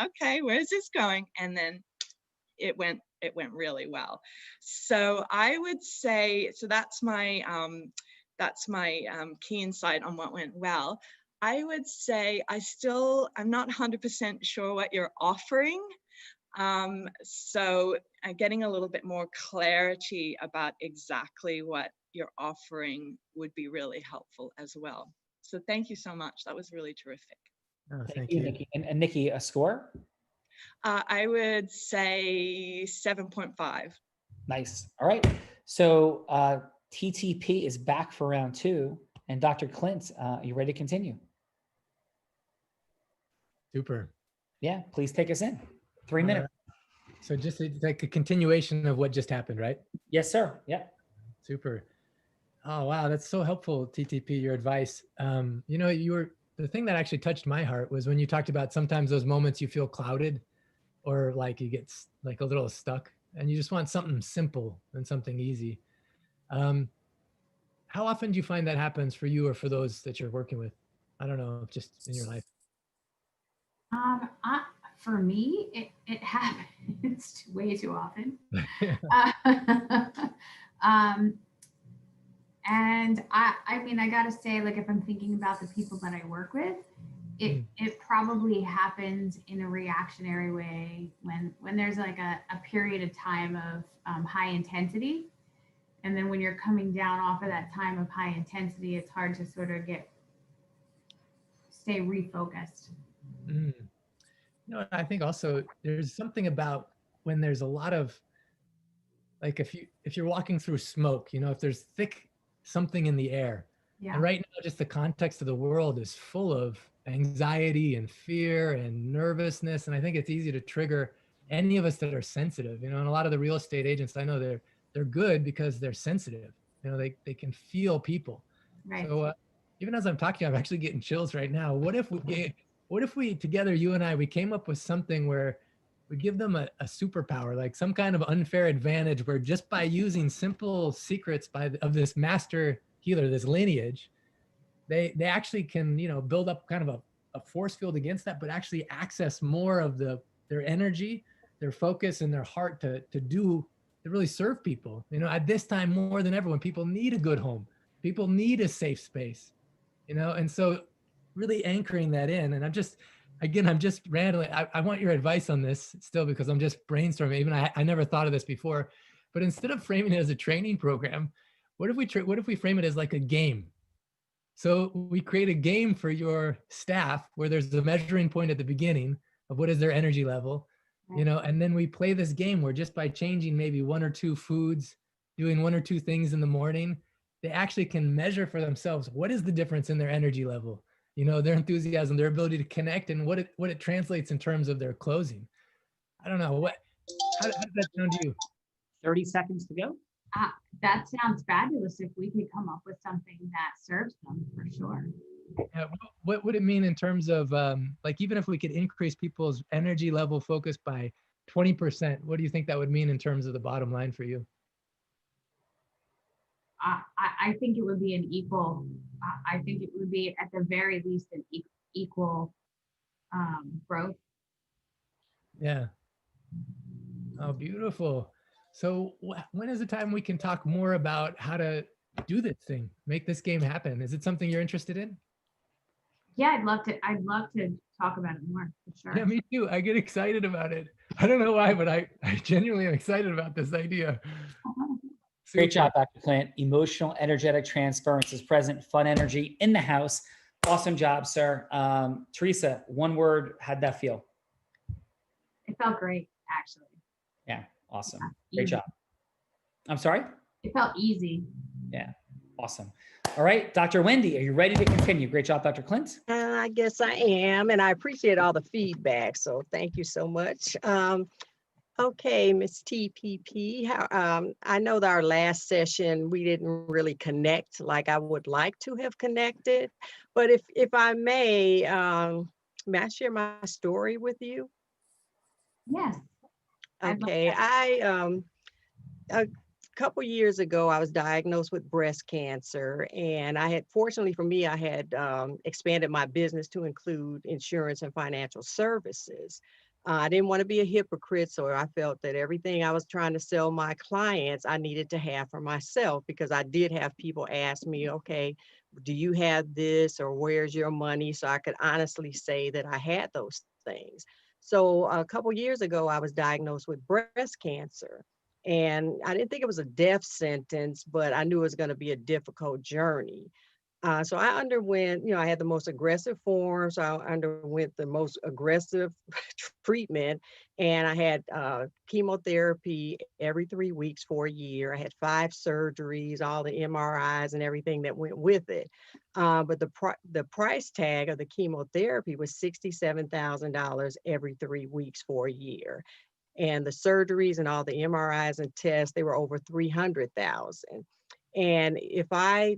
Speaker 8: okay, where's this going? And then it went really well. So I would say, so that's my key insight on what went well. I would say I'm not 100% sure what you're offering. So getting a little bit more clarity about exactly what you're offering would be really helpful as well. So thank you so much. That was really terrific.
Speaker 5: Oh,
Speaker 1: Thank you, Nikki. And Nikki, a score?
Speaker 8: I would say 7.5.
Speaker 1: Nice. All right. So TTP is back for round 2. And Dr. Clint, are you ready to continue?
Speaker 5: Super.
Speaker 1: Yeah, please take us in. 3 minutes.
Speaker 5: So just like a continuation of what just happened, right?
Speaker 1: Yes, sir. Yeah.
Speaker 5: Super. Oh, wow. That's so helpful, TTP, your advice. You know, the thing that actually touched my heart was when you talked about sometimes those moments you feel clouded or like you get like a little stuck and you just want something simple and something easy. How often do you find that happens for you or for those that you're working with? I don't know, just in your life.
Speaker 3: For me, it happens way too often. And I mean, I gotta say, like, if I'm thinking about the people that I work with, it probably happens in a reactionary way when there's like a period of time of high intensity. And then when you're coming down off of that time of high intensity, it's hard to sort of stay refocused.
Speaker 5: You know, I think also there's something about when there's a lot of, like, if you're walking through smoke, you know, if there's thick something in the air.
Speaker 3: Yeah.
Speaker 5: And right now, just the context of the world is full of anxiety and fear and nervousness. And I think it's easy to trigger any of us that are sensitive, you know, and a lot of the real estate agents, I know they're good because they're sensitive. You know, they can feel people.
Speaker 3: Right.
Speaker 5: So even as I'm talking, I'm actually getting chills right now. What if we together, you and I, we came up with something where we give them a superpower, like some kind of unfair advantage where just by using simple secrets of this master healer, this lineage, they actually can, you know, build up kind of a force field against that, but actually access more of their energy, their focus, and their heart to really serve people. You know, at this time more than ever, when people need a good home, people need a safe space, you know, and so really anchoring that in. And I'm just rambling. I want your advice on this still, because I'm just brainstorming. Even I never thought of this before, but instead of framing it as a training program, what if we frame it as like a game? So we create a game for your staff where there's a measuring point at the beginning of what is their energy level, you know, and then we play this game where just by changing maybe one or two foods, doing one or two things in the morning, they actually can measure for themselves what is the difference in their energy level, you know, their enthusiasm, their ability to connect, and what it translates in terms of their closing. I don't know how does that sound to you?
Speaker 10: 30 seconds to go.
Speaker 3: That sounds fabulous if we could come up with something that serves them, for sure.
Speaker 5: Yeah, what would it mean in terms of like, even if we could increase people's energy level focus by 20%, what do you think that would mean in terms of the bottom line for you?
Speaker 3: I think it would be an equal, I think it would be at the very least an equal growth.
Speaker 5: Yeah. Oh, beautiful. So when is the time we can talk more about how to do this thing, make this game happen? Is it something you're interested in?
Speaker 3: Yeah, I'd love to talk about it more, for sure.
Speaker 5: Yeah, me too. I get excited about it. I don't know why, but I genuinely am excited about this idea.
Speaker 1: Great
Speaker 5: Super.
Speaker 1: job, Dr. Clint. Emotional, energetic transference is present, fun energy in the house. Awesome job, sir. Teresa, one word, how'd that feel?
Speaker 3: It felt great, actually.
Speaker 1: Yeah, awesome.
Speaker 3: Yeah,
Speaker 1: Great job. I'm sorry?
Speaker 3: It felt easy.
Speaker 1: Yeah, awesome. All right, Dr. Wendy, are you ready to continue? Great job, Dr. Clint.
Speaker 4: I guess I am, and I appreciate all the feedback. So thank you so much. Okay, Ms. TPP, I know that our last session, we didn't really connect like I would like to have connected, but if I may I share my story with you?
Speaker 3: Yes.
Speaker 4: Okay, a couple years ago, I was diagnosed with breast cancer, and fortunately for me, I had expanded my business to include insurance and financial services. I didn't want to be a hypocrite, so I felt that everything I was trying to sell my clients, I needed to have for myself, because I did have people ask me, okay, do you have this, or where's your money? So I could honestly say that I had those things. So a couple years ago, I was diagnosed with breast cancer. And I didn't think it was a death sentence, but I knew it was going to be a difficult journey. So I underwent, I had the most aggressive form. So I underwent the most aggressive treatment. And I had chemotherapy every 3 weeks for a year. I had 5 surgeries, all the MRIs and everything that went with it. But the price tag of the chemotherapy was $67,000 every 3 weeks for a year. And the surgeries and all the MRIs and tests, they were over 300,000. And if I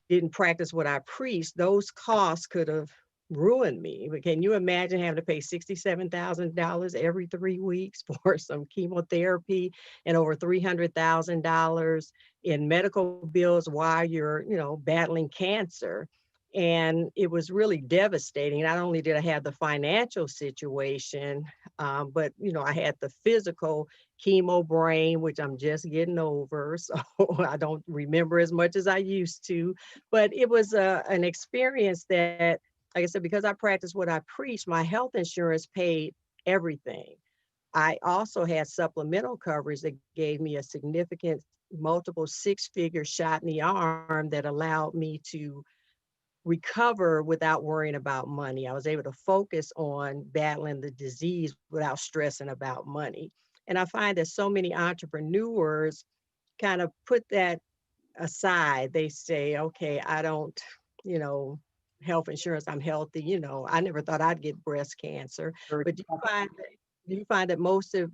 Speaker 4: didn't practice what I preached, those costs could have ruined me. But can you imagine having to pay $67,000 every 3 weeks for some chemotherapy, and over $300,000 in medical bills while you're, battling cancer? And it was really devastating. Not only did I have the financial situation, but I had the physical chemo brain, which I'm just getting over. So I don't remember as much as I used to. But it was an experience that, like I said, because I practiced what I preached, my health insurance paid everything. I also had supplemental coverage that gave me a significant multiple 6-figure shot in the arm that allowed me to recover without worrying about money. I was able to focus on battling the disease without stressing about money. And I find that so many entrepreneurs kind of put that aside. They say, okay, I don't, health insurance, I'm healthy, I never thought I'd get breast cancer. But do you find that most of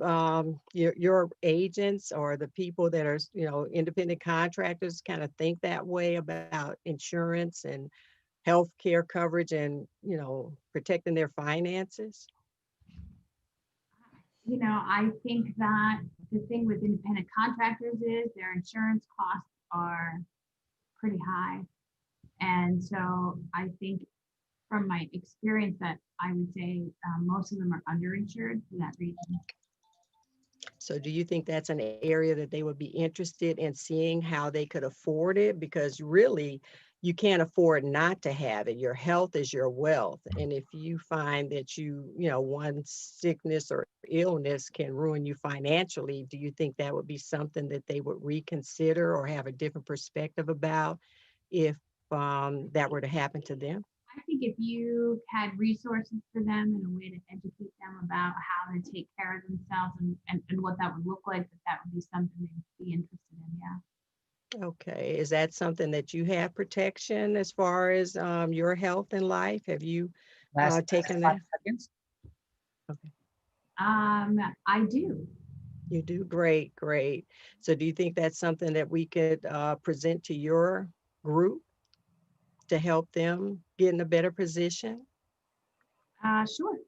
Speaker 4: your agents or the people that are, independent contractors kind of think that way about insurance and healthcare coverage and, protecting their finances?
Speaker 3: I think that the thing with independent contractors is their insurance costs are pretty high. And so I think from my experience that I would say most of them are underinsured for that reason.
Speaker 4: So do you think that's an area that they would be interested in seeing how they could afford it? Because really, you can't afford not to have it. Your health is your wealth. And if you find that one sickness or illness can ruin you financially, do you think that would be something that they would reconsider or have a different perspective about if that were to happen to them?
Speaker 3: I think if you had resources for them and a way to educate them about how to take care of themselves and what that would look like, that would be something they'd be interested in. Yeah.
Speaker 4: Okay, is that something that you have protection as far as your health and life? Have you
Speaker 1: Last
Speaker 4: taken
Speaker 1: 5
Speaker 4: that?
Speaker 1: seconds.
Speaker 4: Okay,
Speaker 3: I do.
Speaker 4: you do great, great. So do you think that's something that we could present to your group to help them get in a better position?
Speaker 3: Sure.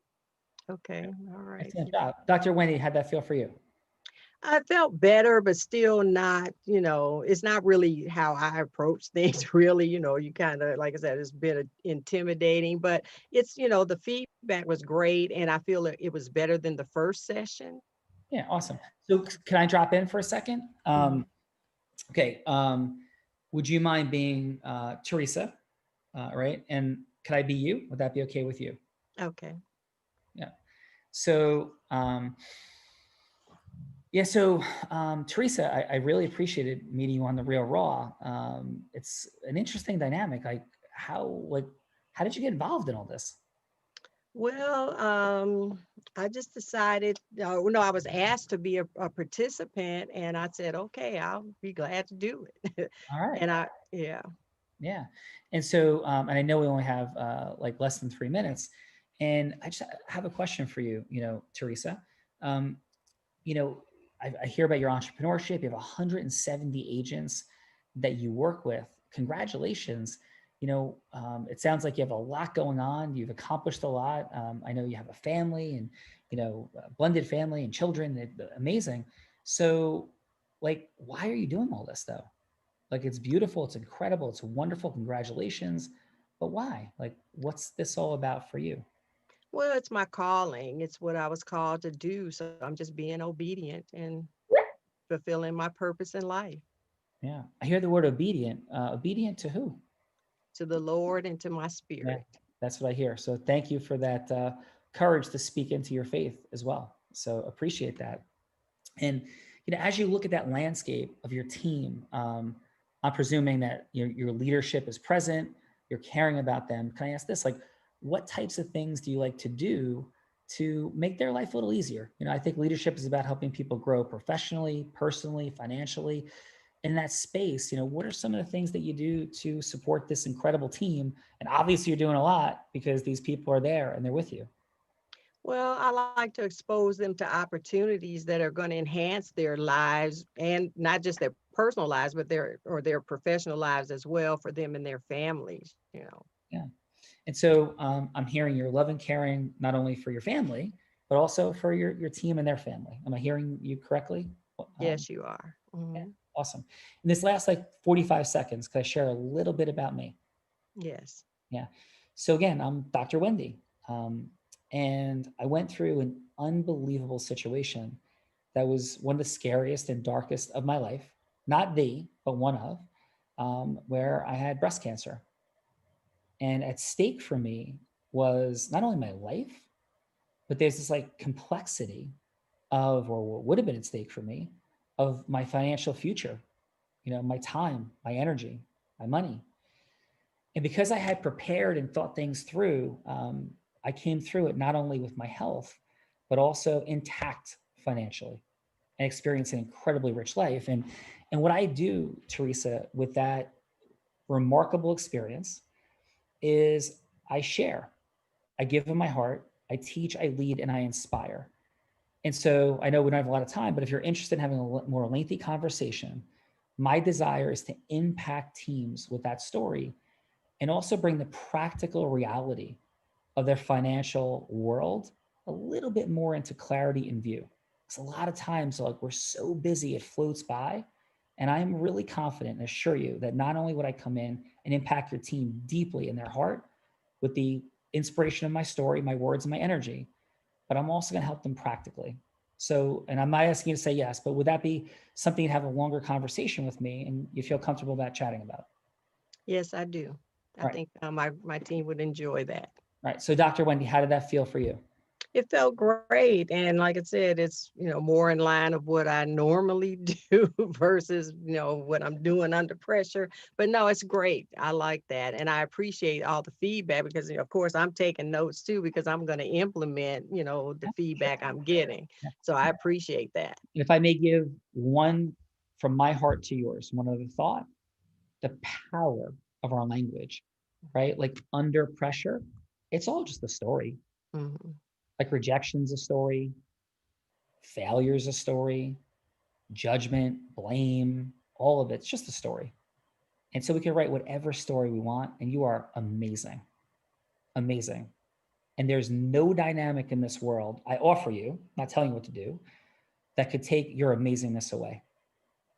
Speaker 4: Okay, all right.
Speaker 1: Excellent job. Dr. Wendy, how'd that feel for you?
Speaker 4: I felt better, but still not, it's not really how I approach things, really. You kind of, like I said, it's been intimidating, but it's, the feedback was great. And I feel that it was better than the first session.
Speaker 1: Yeah, awesome. So can I drop in for a second? Okay. Would you mind being Teresa? Right. And could I be you? Would that be okay with you?
Speaker 4: Okay.
Speaker 1: Yeah. So, Teresa, I really appreciated meeting you on the Real Raw. It's an interesting dynamic. How did you get involved in all this?
Speaker 4: Well, I just decided, no, I was asked to be a participant, and I said, okay, I'll be glad to do it.
Speaker 1: All right.
Speaker 4: And yeah.
Speaker 1: Yeah. And so, and I know we only have like less than 3 minutes, and I just have a question for you, Teresa. You know, I hear about your entrepreneurship. You have 170 agents that you work with. Congratulations. It sounds like you have a lot going on. You've accomplished a lot. I know you have a family and, a blended family and children. Amazing. So why are you doing all this though? Like, it's beautiful. It's incredible. It's wonderful. Congratulations. But why? Like, what's this all about for you?
Speaker 4: Well, it's my calling. It's what I was called to do. So I'm just being obedient and fulfilling my purpose in life.
Speaker 1: Yeah. I hear the word obedient. Obedient to who?
Speaker 4: To the Lord and to my
Speaker 1: Yeah,
Speaker 4: spirit.
Speaker 1: that's what I hear. So thank you for that courage to speak into your faith as well. So appreciate that. And, as you look at that landscape of your team, I'm presuming that your leadership is present, you're caring about them. Can I ask this? Like, what types of things do you like to do to make their life a little easier? I think leadership is about helping people grow professionally, personally, financially. In that space, what are some of the things that you do to support this incredible team? And obviously you're doing a lot because these people are there and they're with you.
Speaker 4: Well, I like to expose them to opportunities that are going to enhance their lives, and not just their personal lives, but their professional lives as well, for them and their families.
Speaker 1: Yeah. And so I'm hearing you're loving, caring, not only for your family, but also for your team and their family. Am I hearing you correctly?
Speaker 4: Yes, you are.
Speaker 1: Yeah, awesome. In this last 45 seconds, could I share a little bit about me?
Speaker 4: Yes.
Speaker 1: Yeah. So again, I'm Dr. Wendy. And I went through an unbelievable situation that was one of the scariest and darkest of my life. Not but one of, where I had breast cancer. And at stake for me was not only my life, but there's this complexity of, or what would have been at stake for me, of my financial future, my time, my energy, my money. And because I had prepared and thought things through, I came through it not only with my health, but also intact financially and experienced an incredibly rich life. And what I do, Teresa, with that remarkable experience is I share. I give them my heart. I teach, I lead, and I inspire. And so I know we don't have a lot of time, but if you're interested in having a more lengthy conversation, my desire is to impact teams with that story and also bring the practical reality of their financial world a little bit more into clarity and view. Because a lot of times, we're so busy, it floats by, And I'm really confident and assure you that not only would I come in and impact your team deeply in their heart with the inspiration of my story, my words, and my energy, but I'm also going to help them practically. So, and I'm not asking you to say yes, but would that be something to have a longer conversation with me and you feel comfortable about chatting about?
Speaker 4: Yes, I do. I
Speaker 1: Right.
Speaker 4: think my team would enjoy that.
Speaker 1: Right. So Dr. Wendy, how did that feel for you?
Speaker 4: It felt great. And like I said, it's, more in line of what I normally do versus, what I'm doing under pressure. But no, it's great. I like that. And I appreciate all the feedback because, of course, I'm taking notes too, because I'm going to implement, the feedback I'm getting. So I appreciate that.
Speaker 1: If I may give one from my heart to yours, one other thought, the power of our language, right? Like under pressure, it's all just a story.
Speaker 4: Mhm.
Speaker 1: Like rejection's a story, failure's a story, judgment, blame, all of it's just a story. And so we can write whatever story we want, and you are amazing, amazing. And there's no dynamic in this world I offer you, not telling you what to do, that could take your amazingness away.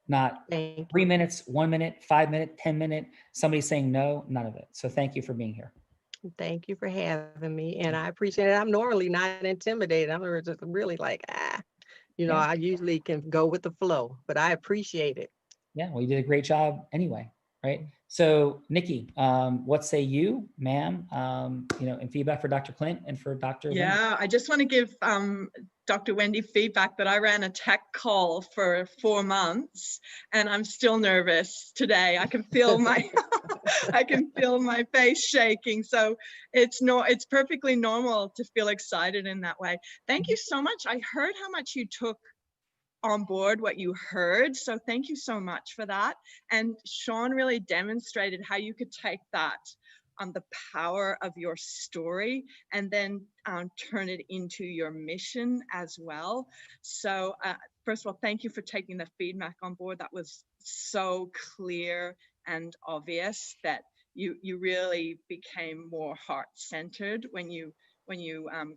Speaker 1: Not
Speaker 4: Thank
Speaker 1: 3
Speaker 4: you.
Speaker 1: minutes, 1 minute, 5 minute, 10 minute, somebody saying no, none of it. So thank you for being here.
Speaker 4: Thank you for having me. And I appreciate it. I'm normally not intimidated. I'm just really like,
Speaker 1: Yeah.
Speaker 4: I usually can go with the flow, but I appreciate it.
Speaker 1: Yeah, well, you did a great job anyway, right? So Nikki, what say you, ma'am, in feedback for Dr. Clint and for Dr. Wendy?
Speaker 8: Yeah, I just want to give Dr. Wendy feedback that I ran a tech call for 4 months and I'm still nervous today. I can feel my I can feel my face shaking. So it's perfectly normal to feel excited in that way. Thank you so much. I heard how much you took on board what you heard. So thank you so much for that. And Sean really demonstrated how you could take that the power of your story and then turn it into your mission as well. So first of all, thank you for taking the feedback on board. That was so clear and obvious that you really became more heart-centered when you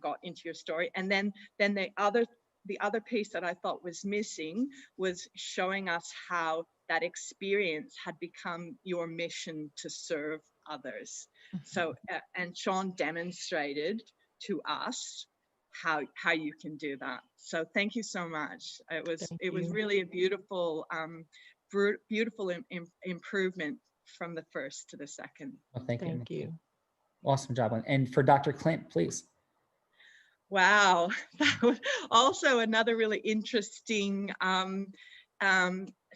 Speaker 8: got into your story. And then the other piece that I thought was missing was showing us how that experience had become your mission to serve others. So, and Sean demonstrated to us how you can do that. So thank you so much. It was really a beautiful, beautiful improvement from the first to the second.
Speaker 1: Well, thank you.
Speaker 4: Thank you.
Speaker 1: Awesome job. And for Dr. Clint, please.
Speaker 8: Wow, that was also another really interesting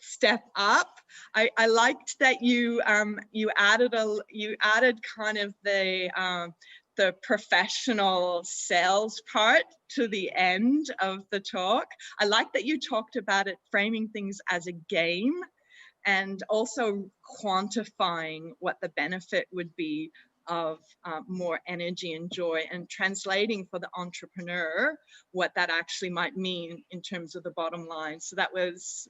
Speaker 8: step up. I liked that you added kind of the professional sales part to the end of the talk. I like that you talked about it, framing things as a game, and also quantifying what the benefit would be of more energy and joy, and translating for the entrepreneur what that actually might mean in terms of the bottom line. So that was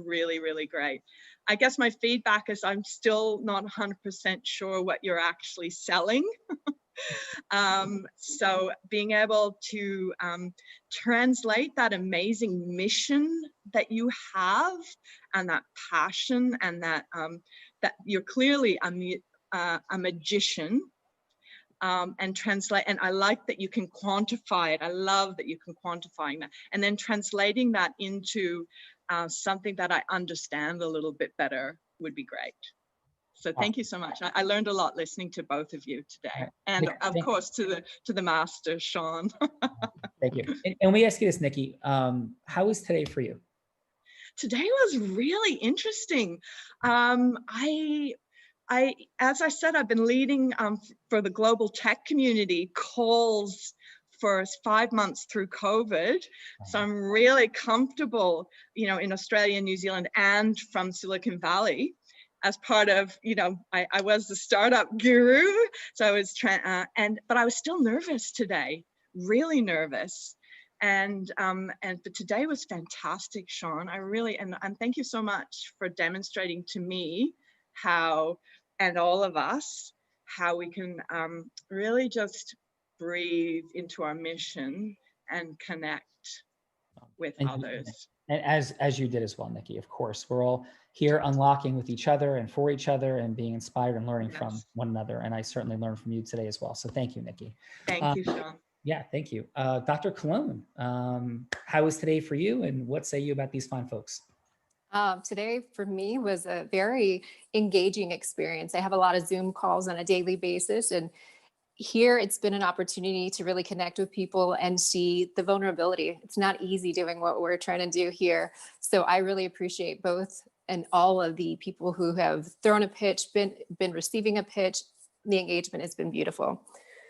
Speaker 8: really, really great. I guess my feedback is I'm still not 100% sure what you're actually selling. So being able to translate that amazing mission that you have and that passion and that that you're clearly a magician, and translate, and I like that you can quantify it. I love that you can quantifying that, and then translating that into something that I understand a little bit better would be great. So thank you so much. I learned a lot listening to both of you today, and of course to the master, Sean.
Speaker 1: Thank you. And we ask you this, Nikki, how was today for you?
Speaker 8: Today was really interesting. As I said, I've been leading for the global tech community calls for 5 months through COVID. So I'm really comfortable, in Australia, New Zealand, and from Silicon Valley. As part of, I was the startup guru. So I was but I was still nervous today, really nervous. And but today was fantastic, Sean. I really, and thank you so much for demonstrating to me how, and all of us, how we can really just breathe into our mission and connect with others.
Speaker 1: And as you did as well, Nikki, of course, we're all here unlocking with each other and for each other and being inspired and learning from
Speaker 8: Yes.
Speaker 1: one another. And I certainly learned from you today as well. So thank you, Nikki.
Speaker 8: Thank you, Sean.
Speaker 1: Yeah, thank you. Dr. Colon, how was today for you and what say you about these fine folks?
Speaker 7: Today for me was a very engaging experience. I have a lot of Zoom calls on a daily basis, and here it's been an opportunity to really connect with people and see the vulnerability. It's not easy doing what we're trying to do here. So I really appreciate both and all of the people who have thrown a pitch, been receiving a pitch. The engagement has been beautiful.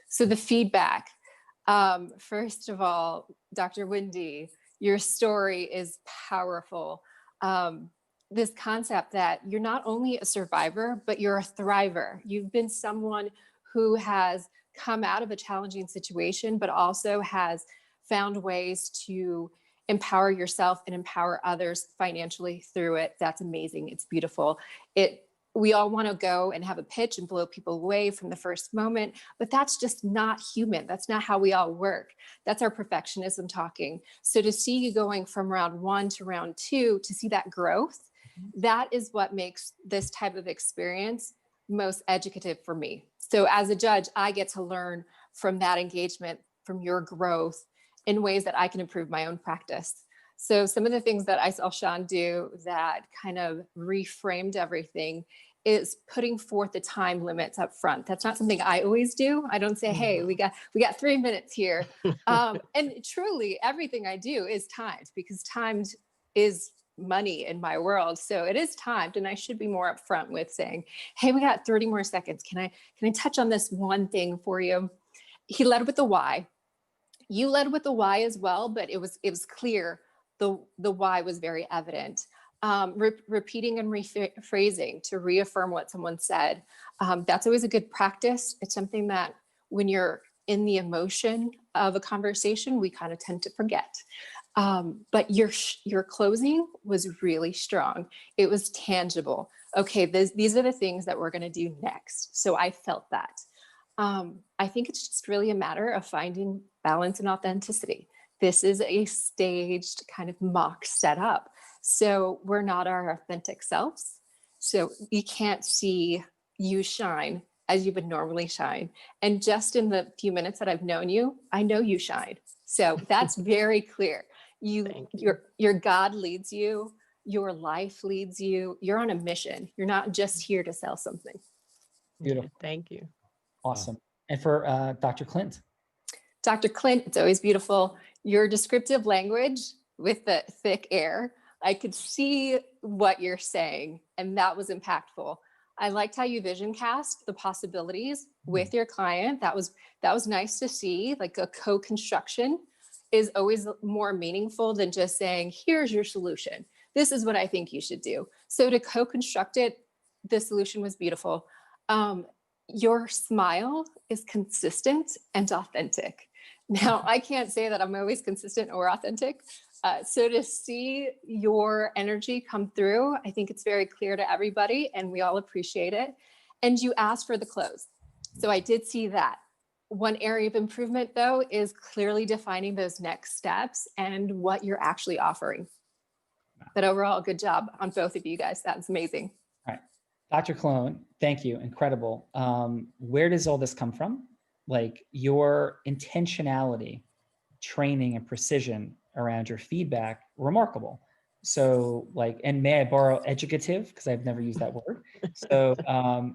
Speaker 7: So the feedback, first of all, Dr. Wendy, your story is powerful. This concept that you're not only a survivor, but you're a thriver. You've been someone who has come out of a challenging situation, but also has found ways to empower yourself and empower others financially through it. That's amazing. It's beautiful. We all want to go and have a pitch and blow people away from the first moment, but that's just not human. That's not how we all work. That's our perfectionism talking. So to see you going from round 1 to round 2, to see that growth, that is what makes this type of experience most educative for me. So as a judge, I get to learn from that engagement, from your growth in ways that I can improve my own practice. So some of the things that I saw Sean do that kind of reframed everything is putting forth the time limits up front. That's not something I always do. I don't say, hey, we got 3 minutes here. And truly everything I do is timed, because timed is money in my world. So it is timed, and I should be more upfront with saying, hey, we got 30 more seconds. Can I touch on this one thing for you? He led with the why. You led with the why as well, but it was clear the why was very evident. Repeating and rephrasing to reaffirm what someone said. That's always a good practice. It's something that when you're in the emotion of a conversation, we kind of tend to forget. But your closing was really strong. It was tangible. Okay, these are the things that we're going to do next. So I felt that. I think it's just really a matter of finding balance and authenticity. This is a staged kind of mock setup. So we're not our authentic selves. So you can't see you shine as you would normally shine. And just in the few minutes that I've known you, I know you shine. So that's very clear. Your God leads you, your life leads you. You're on a mission. You're not just here to sell something.
Speaker 1: Beautiful.
Speaker 4: Thank you.
Speaker 1: Awesome. And for Dr. Clint.
Speaker 7: Dr. Clint, it's always beautiful. Your descriptive language with the thick air, I could see what you're saying, and that was impactful. I liked how you vision cast the possibilities with your client. That was nice to see. Like a co-construction is always more meaningful than just saying, here's your solution. This is what I think you should do. So to co-construct it, the solution was beautiful. Your smile is consistent and authentic. Now, I can't say that I'm always consistent or authentic. So to see your energy come through, I think it's very clear to everybody and we all appreciate it. And you asked for the close. So I did see that. One area of improvement though, is clearly defining those next steps and what you're actually offering. But overall, good job on both of you guys. That's amazing.
Speaker 1: All right. Dr. Colon, thank you. Incredible. Where does all this come from? Like your intentionality, training, and precision around your feedback, remarkable. So like, and may I borrow educative, because I've never used that word. So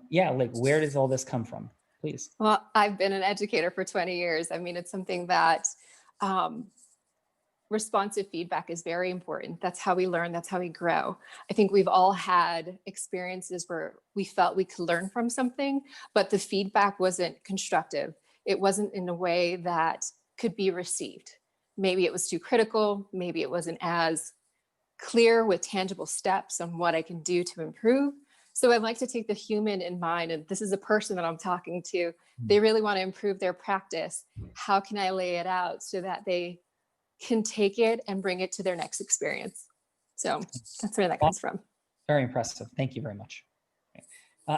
Speaker 1: yeah, like where does all this come from, please?
Speaker 7: Well, I've been an educator for 20 years. I mean, it's something that responsive feedback is very important. That's how we learn. That's how we grow. I think we've all had experiences where we felt we could learn from something, but the feedback wasn't constructive. It wasn't in a way that could be received. Maybe it was too critical. Maybe it wasn't as clear with tangible steps on what I can do to improve. So I like to take the human in mind, and this is a person that I'm talking to. They really want to improve their practice. How can I lay it out so that they can take it and bring it to their next experience? So that's where that comes from.
Speaker 1: Very impressive. Thank you very much.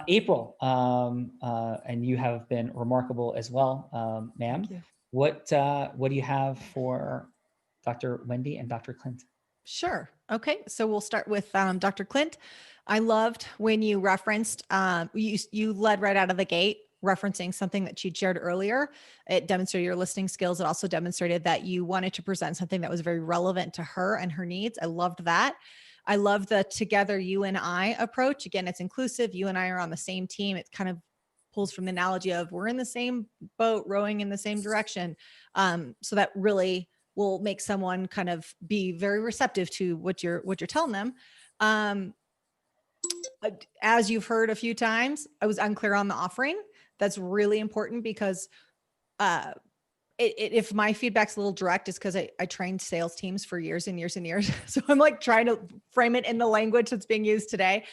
Speaker 1: April, and you have been remarkable as well, ma'am. What do you have for Dr. Wendy and Dr. Clint?
Speaker 6: Sure. Okay. So we'll start with Dr. Clint. I loved when you referenced, you led right out of the gate referencing something that you shared earlier. It demonstrated your listening skills. It also demonstrated that you wanted to present something that was very relevant to her and her needs. I loved that. I love the together you and I approach. Again, it's inclusive. You and I are on the same team. It kind of pulls from the analogy of we're in the same boat, rowing in the same direction. So that really will make someone kind of be very receptive to what you're telling them. As you've heard a few times, I was unclear on the offering. That's really important because if my feedback's a little direct, it's because I trained sales teams for years and years and years. So I'm like trying to frame it in the language that's being used today.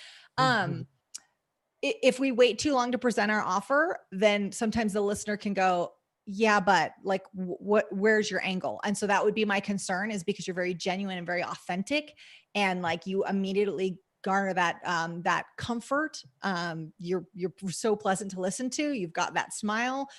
Speaker 6: If we wait too long to present our offer, then sometimes the listener can go, yeah, but like, where's your angle? And so that would be my concern, is because you're very genuine and very authentic, and like you immediately garner that that comfort. You're so pleasant to listen to. You've got that smile.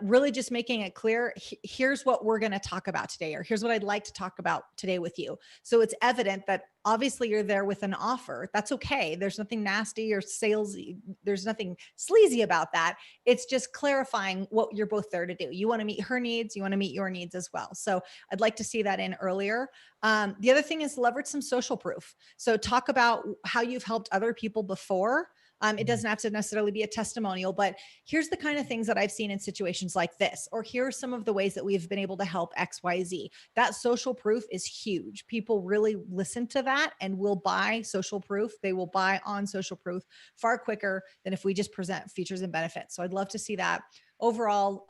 Speaker 6: Really just making it clear, here's what we're going to talk about today, or here's what I'd like to talk about today with you. So it's evident that obviously you're there with an offer. That's okay. There's nothing nasty or salesy. There's nothing sleazy about that. It's just clarifying what you're both there to do. You want to meet her needs. You want to meet your needs as well. So I'd like to see that in earlier. The other thing is leverage some social proof. So talk about how you've helped other people before. It doesn't have to necessarily be a testimonial, but here's the kind of things that I've seen in situations like this, or here are some of the ways that we've been able to help XYZ. That social proof is huge. People really listen to that and will buy social proof. They will buy on social proof far quicker than if we just present features and benefits. So I'd love to see that. Overall,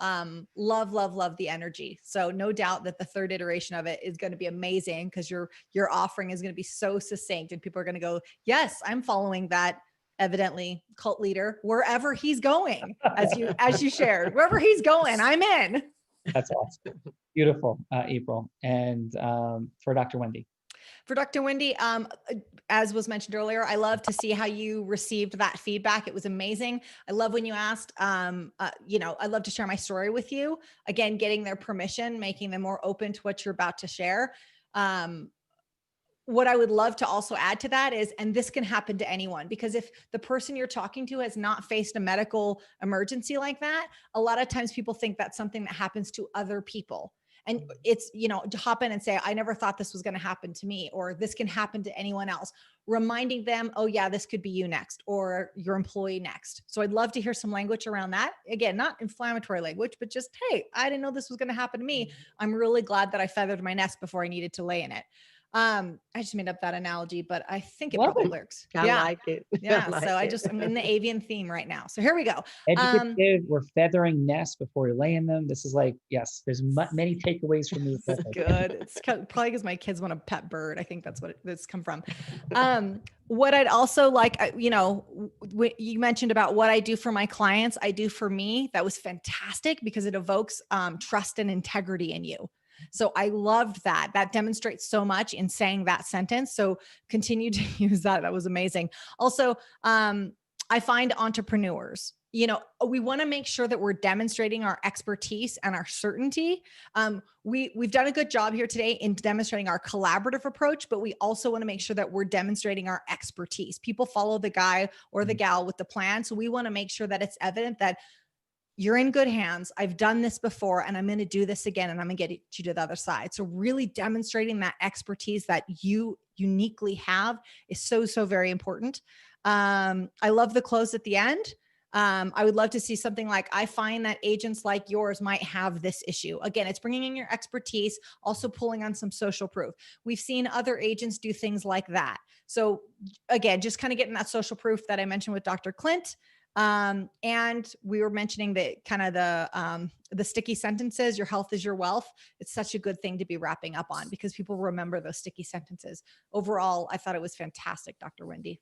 Speaker 6: love the energy. So no doubt that the third iteration of it is going to be amazing, because your offering is going to be so succinct and people are going to go, yes, I'm following that evidently cult leader wherever he's going, as you shared, wherever he's going, I'm in.
Speaker 10: That's awesome. Beautiful, April. And for Dr. Wendy.
Speaker 6: For Dr. Wendy, as was mentioned earlier, I love to see how you received that feedback. It was amazing. I love when you asked, I love to share my story with you. Again, getting their permission, making them more open to what you're about to share. What I would love to also add to that is, and this can happen to anyone, because if the person you're talking to has not faced a medical emergency like that, a lot of times people think that's something that happens to other people. And it's, to hop in and say, I never thought this was going to happen to me, or this can happen to anyone else, reminding them, oh yeah, this could be you next, or your employee next. So I'd love to hear some language around that. Again, not inflammatory language, but just, hey, I didn't know this was going to happen to me. I'm really glad that I feathered my nest before I needed to lay in it. I just made up that analogy, but I think it probably works.
Speaker 4: I like it.
Speaker 6: Yeah.
Speaker 4: like
Speaker 6: So
Speaker 4: it.
Speaker 6: I'm in the avian theme right now. So here we go.
Speaker 10: Educative, we're feathering nests before you're laying them. This is like, yes, there's many takeaways from me.
Speaker 6: Good. It's probably because my kids want a pet bird. I think that's what this come from. What I'd also like, you mentioned about what I do for my clients, I do for me. That was fantastic, because it evokes trust and integrity in you. So I loved that. That demonstrates so much in saying that sentence. So continue to use that. That was amazing. Also, I find entrepreneurs, we want to make sure that we're demonstrating our expertise and our certainty. We've done a good job here today in demonstrating our collaborative approach, but we also want to make sure that we're demonstrating our expertise. People follow the guy or the gal with the plan. So we want to make sure that it's evident that you're in good hands. I've done this before, and I'm going to do this again, and I'm going to get you to the other side. So really demonstrating that expertise that you uniquely have is so, so very important. I love the close at the end. I would love to see something like, I find that agents like yours might have this issue. Again, it's bringing in your expertise, also pulling on some social proof. We've seen other agents do things like that. So again, just kind of getting that social proof that I mentioned with Dr. Clint. And we were mentioning the kind of the sticky sentences, your health is your wealth. It's such a good thing to be wrapping up on, because people remember those sticky sentences. Overall, I thought it was fantastic, Dr. Wendy.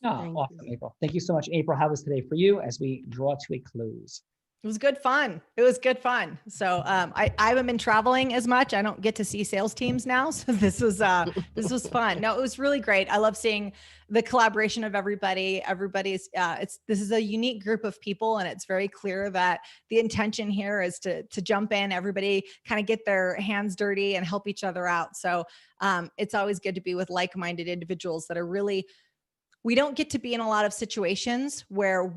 Speaker 10: Oh, awesome, April. Thank you so much, April. How was today for you as we draw to a close?
Speaker 6: It was good fun. It was good fun. So I haven't been traveling as much. I don't get to see sales teams now. So this was fun. No, it was really great. I love seeing the collaboration of everybody. Everybody's this is a unique group of people, and it's very clear that the intention here is to jump in, everybody kind of get their hands dirty and help each other out. So it's always good to be with like-minded individuals that are really, we don't get to be in a lot of situations where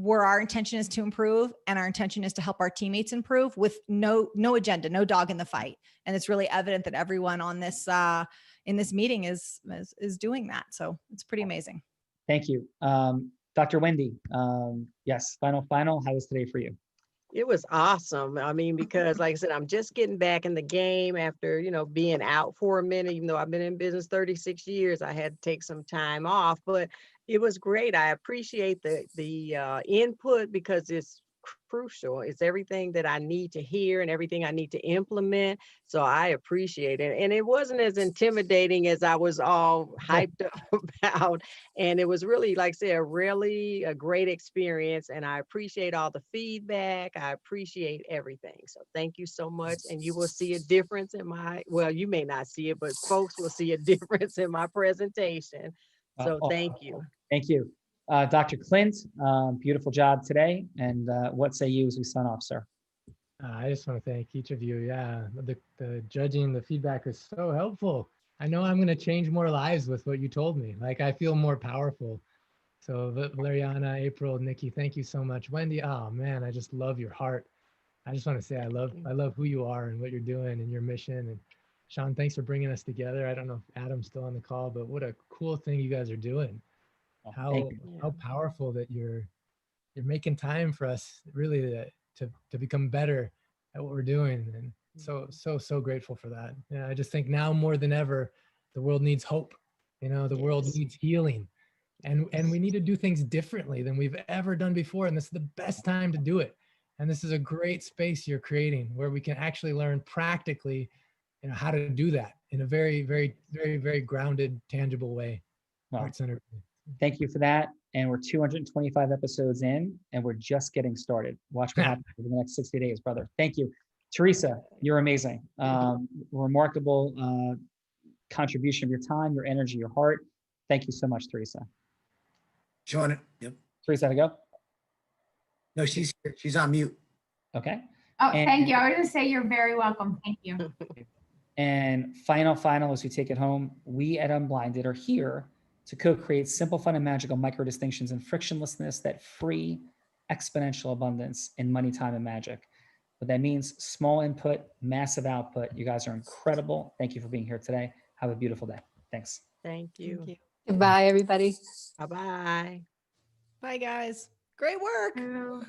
Speaker 6: our intention is to improve and our intention is to help our teammates improve with no agenda, no dog in the fight. And it's really evident that everyone on this in this meeting is doing that. So it's pretty amazing.
Speaker 10: Thank you. Dr. Wendy, yes, final, how was today for you?
Speaker 4: It was awesome. I mean, because like I said, I'm just getting back in the game after, being out for a minute, even though I've been in business 36 years, I had to take some time off, but it was great. I appreciate the input because it's crucial. It's everything that I need to hear and everything I need to implement. So I appreciate it. And it wasn't as intimidating as I was all hyped up about. And it was really, like I said, a great experience. And I appreciate all the feedback. I appreciate everything. So thank you so much. And you will see a difference in you may not see it, but folks will see a difference in my presentation. So thank you.
Speaker 10: Thank you. Dr. Clint, beautiful job today. And what say you as we sign off, sir?
Speaker 5: I just want to thank each of you. Yeah, the judging, the feedback is so helpful. I know I'm going to change more lives with what you told me. Like, I feel more powerful. So Valeriana, April, Nikki, thank you so much. Wendy, oh man, I just love your heart. I just want to say I love who you are and what you're doing and your mission. And Sean, thanks for bringing us together. I don't know if Adam's still on the call, but what a cool thing you guys are doing. How powerful that you're making time for us really to become better at what we're doing, and so grateful for that. Yeah, I just think now more than ever the world needs hope. The world needs healing, and we need to do things differently than we've ever done before, and this is the best time to do it. And this is a great space you're creating where we can actually learn practically how to do that in a very, very, very, very grounded, tangible way. Heart-centered.
Speaker 10: Thank you for that. And we're 225 episodes in, and we're just getting started. Watch what happens over the next 60 days, brother. Thank you. Teresa, you're amazing. Remarkable contribution of your time, your energy, your heart. Thank you so much, Teresa.
Speaker 9: Sean, yep.
Speaker 10: Teresa, to go?
Speaker 9: No, she's here. She's on mute.
Speaker 10: Okay.
Speaker 3: Oh, thank you. I was going to say you're very welcome. Thank you.
Speaker 10: And final, as we take it home, we at Unblinded are here to co-create simple, fun, and magical micro distinctions and frictionlessness that free exponential abundance in money, time, and magic. What that means, small input, massive output. You guys are incredible. Thank you for being here today. Have a beautiful day. Thanks.
Speaker 4: Thank you.
Speaker 7: Goodbye, everybody.
Speaker 4: Bye-bye.
Speaker 6: Bye, guys. Great work.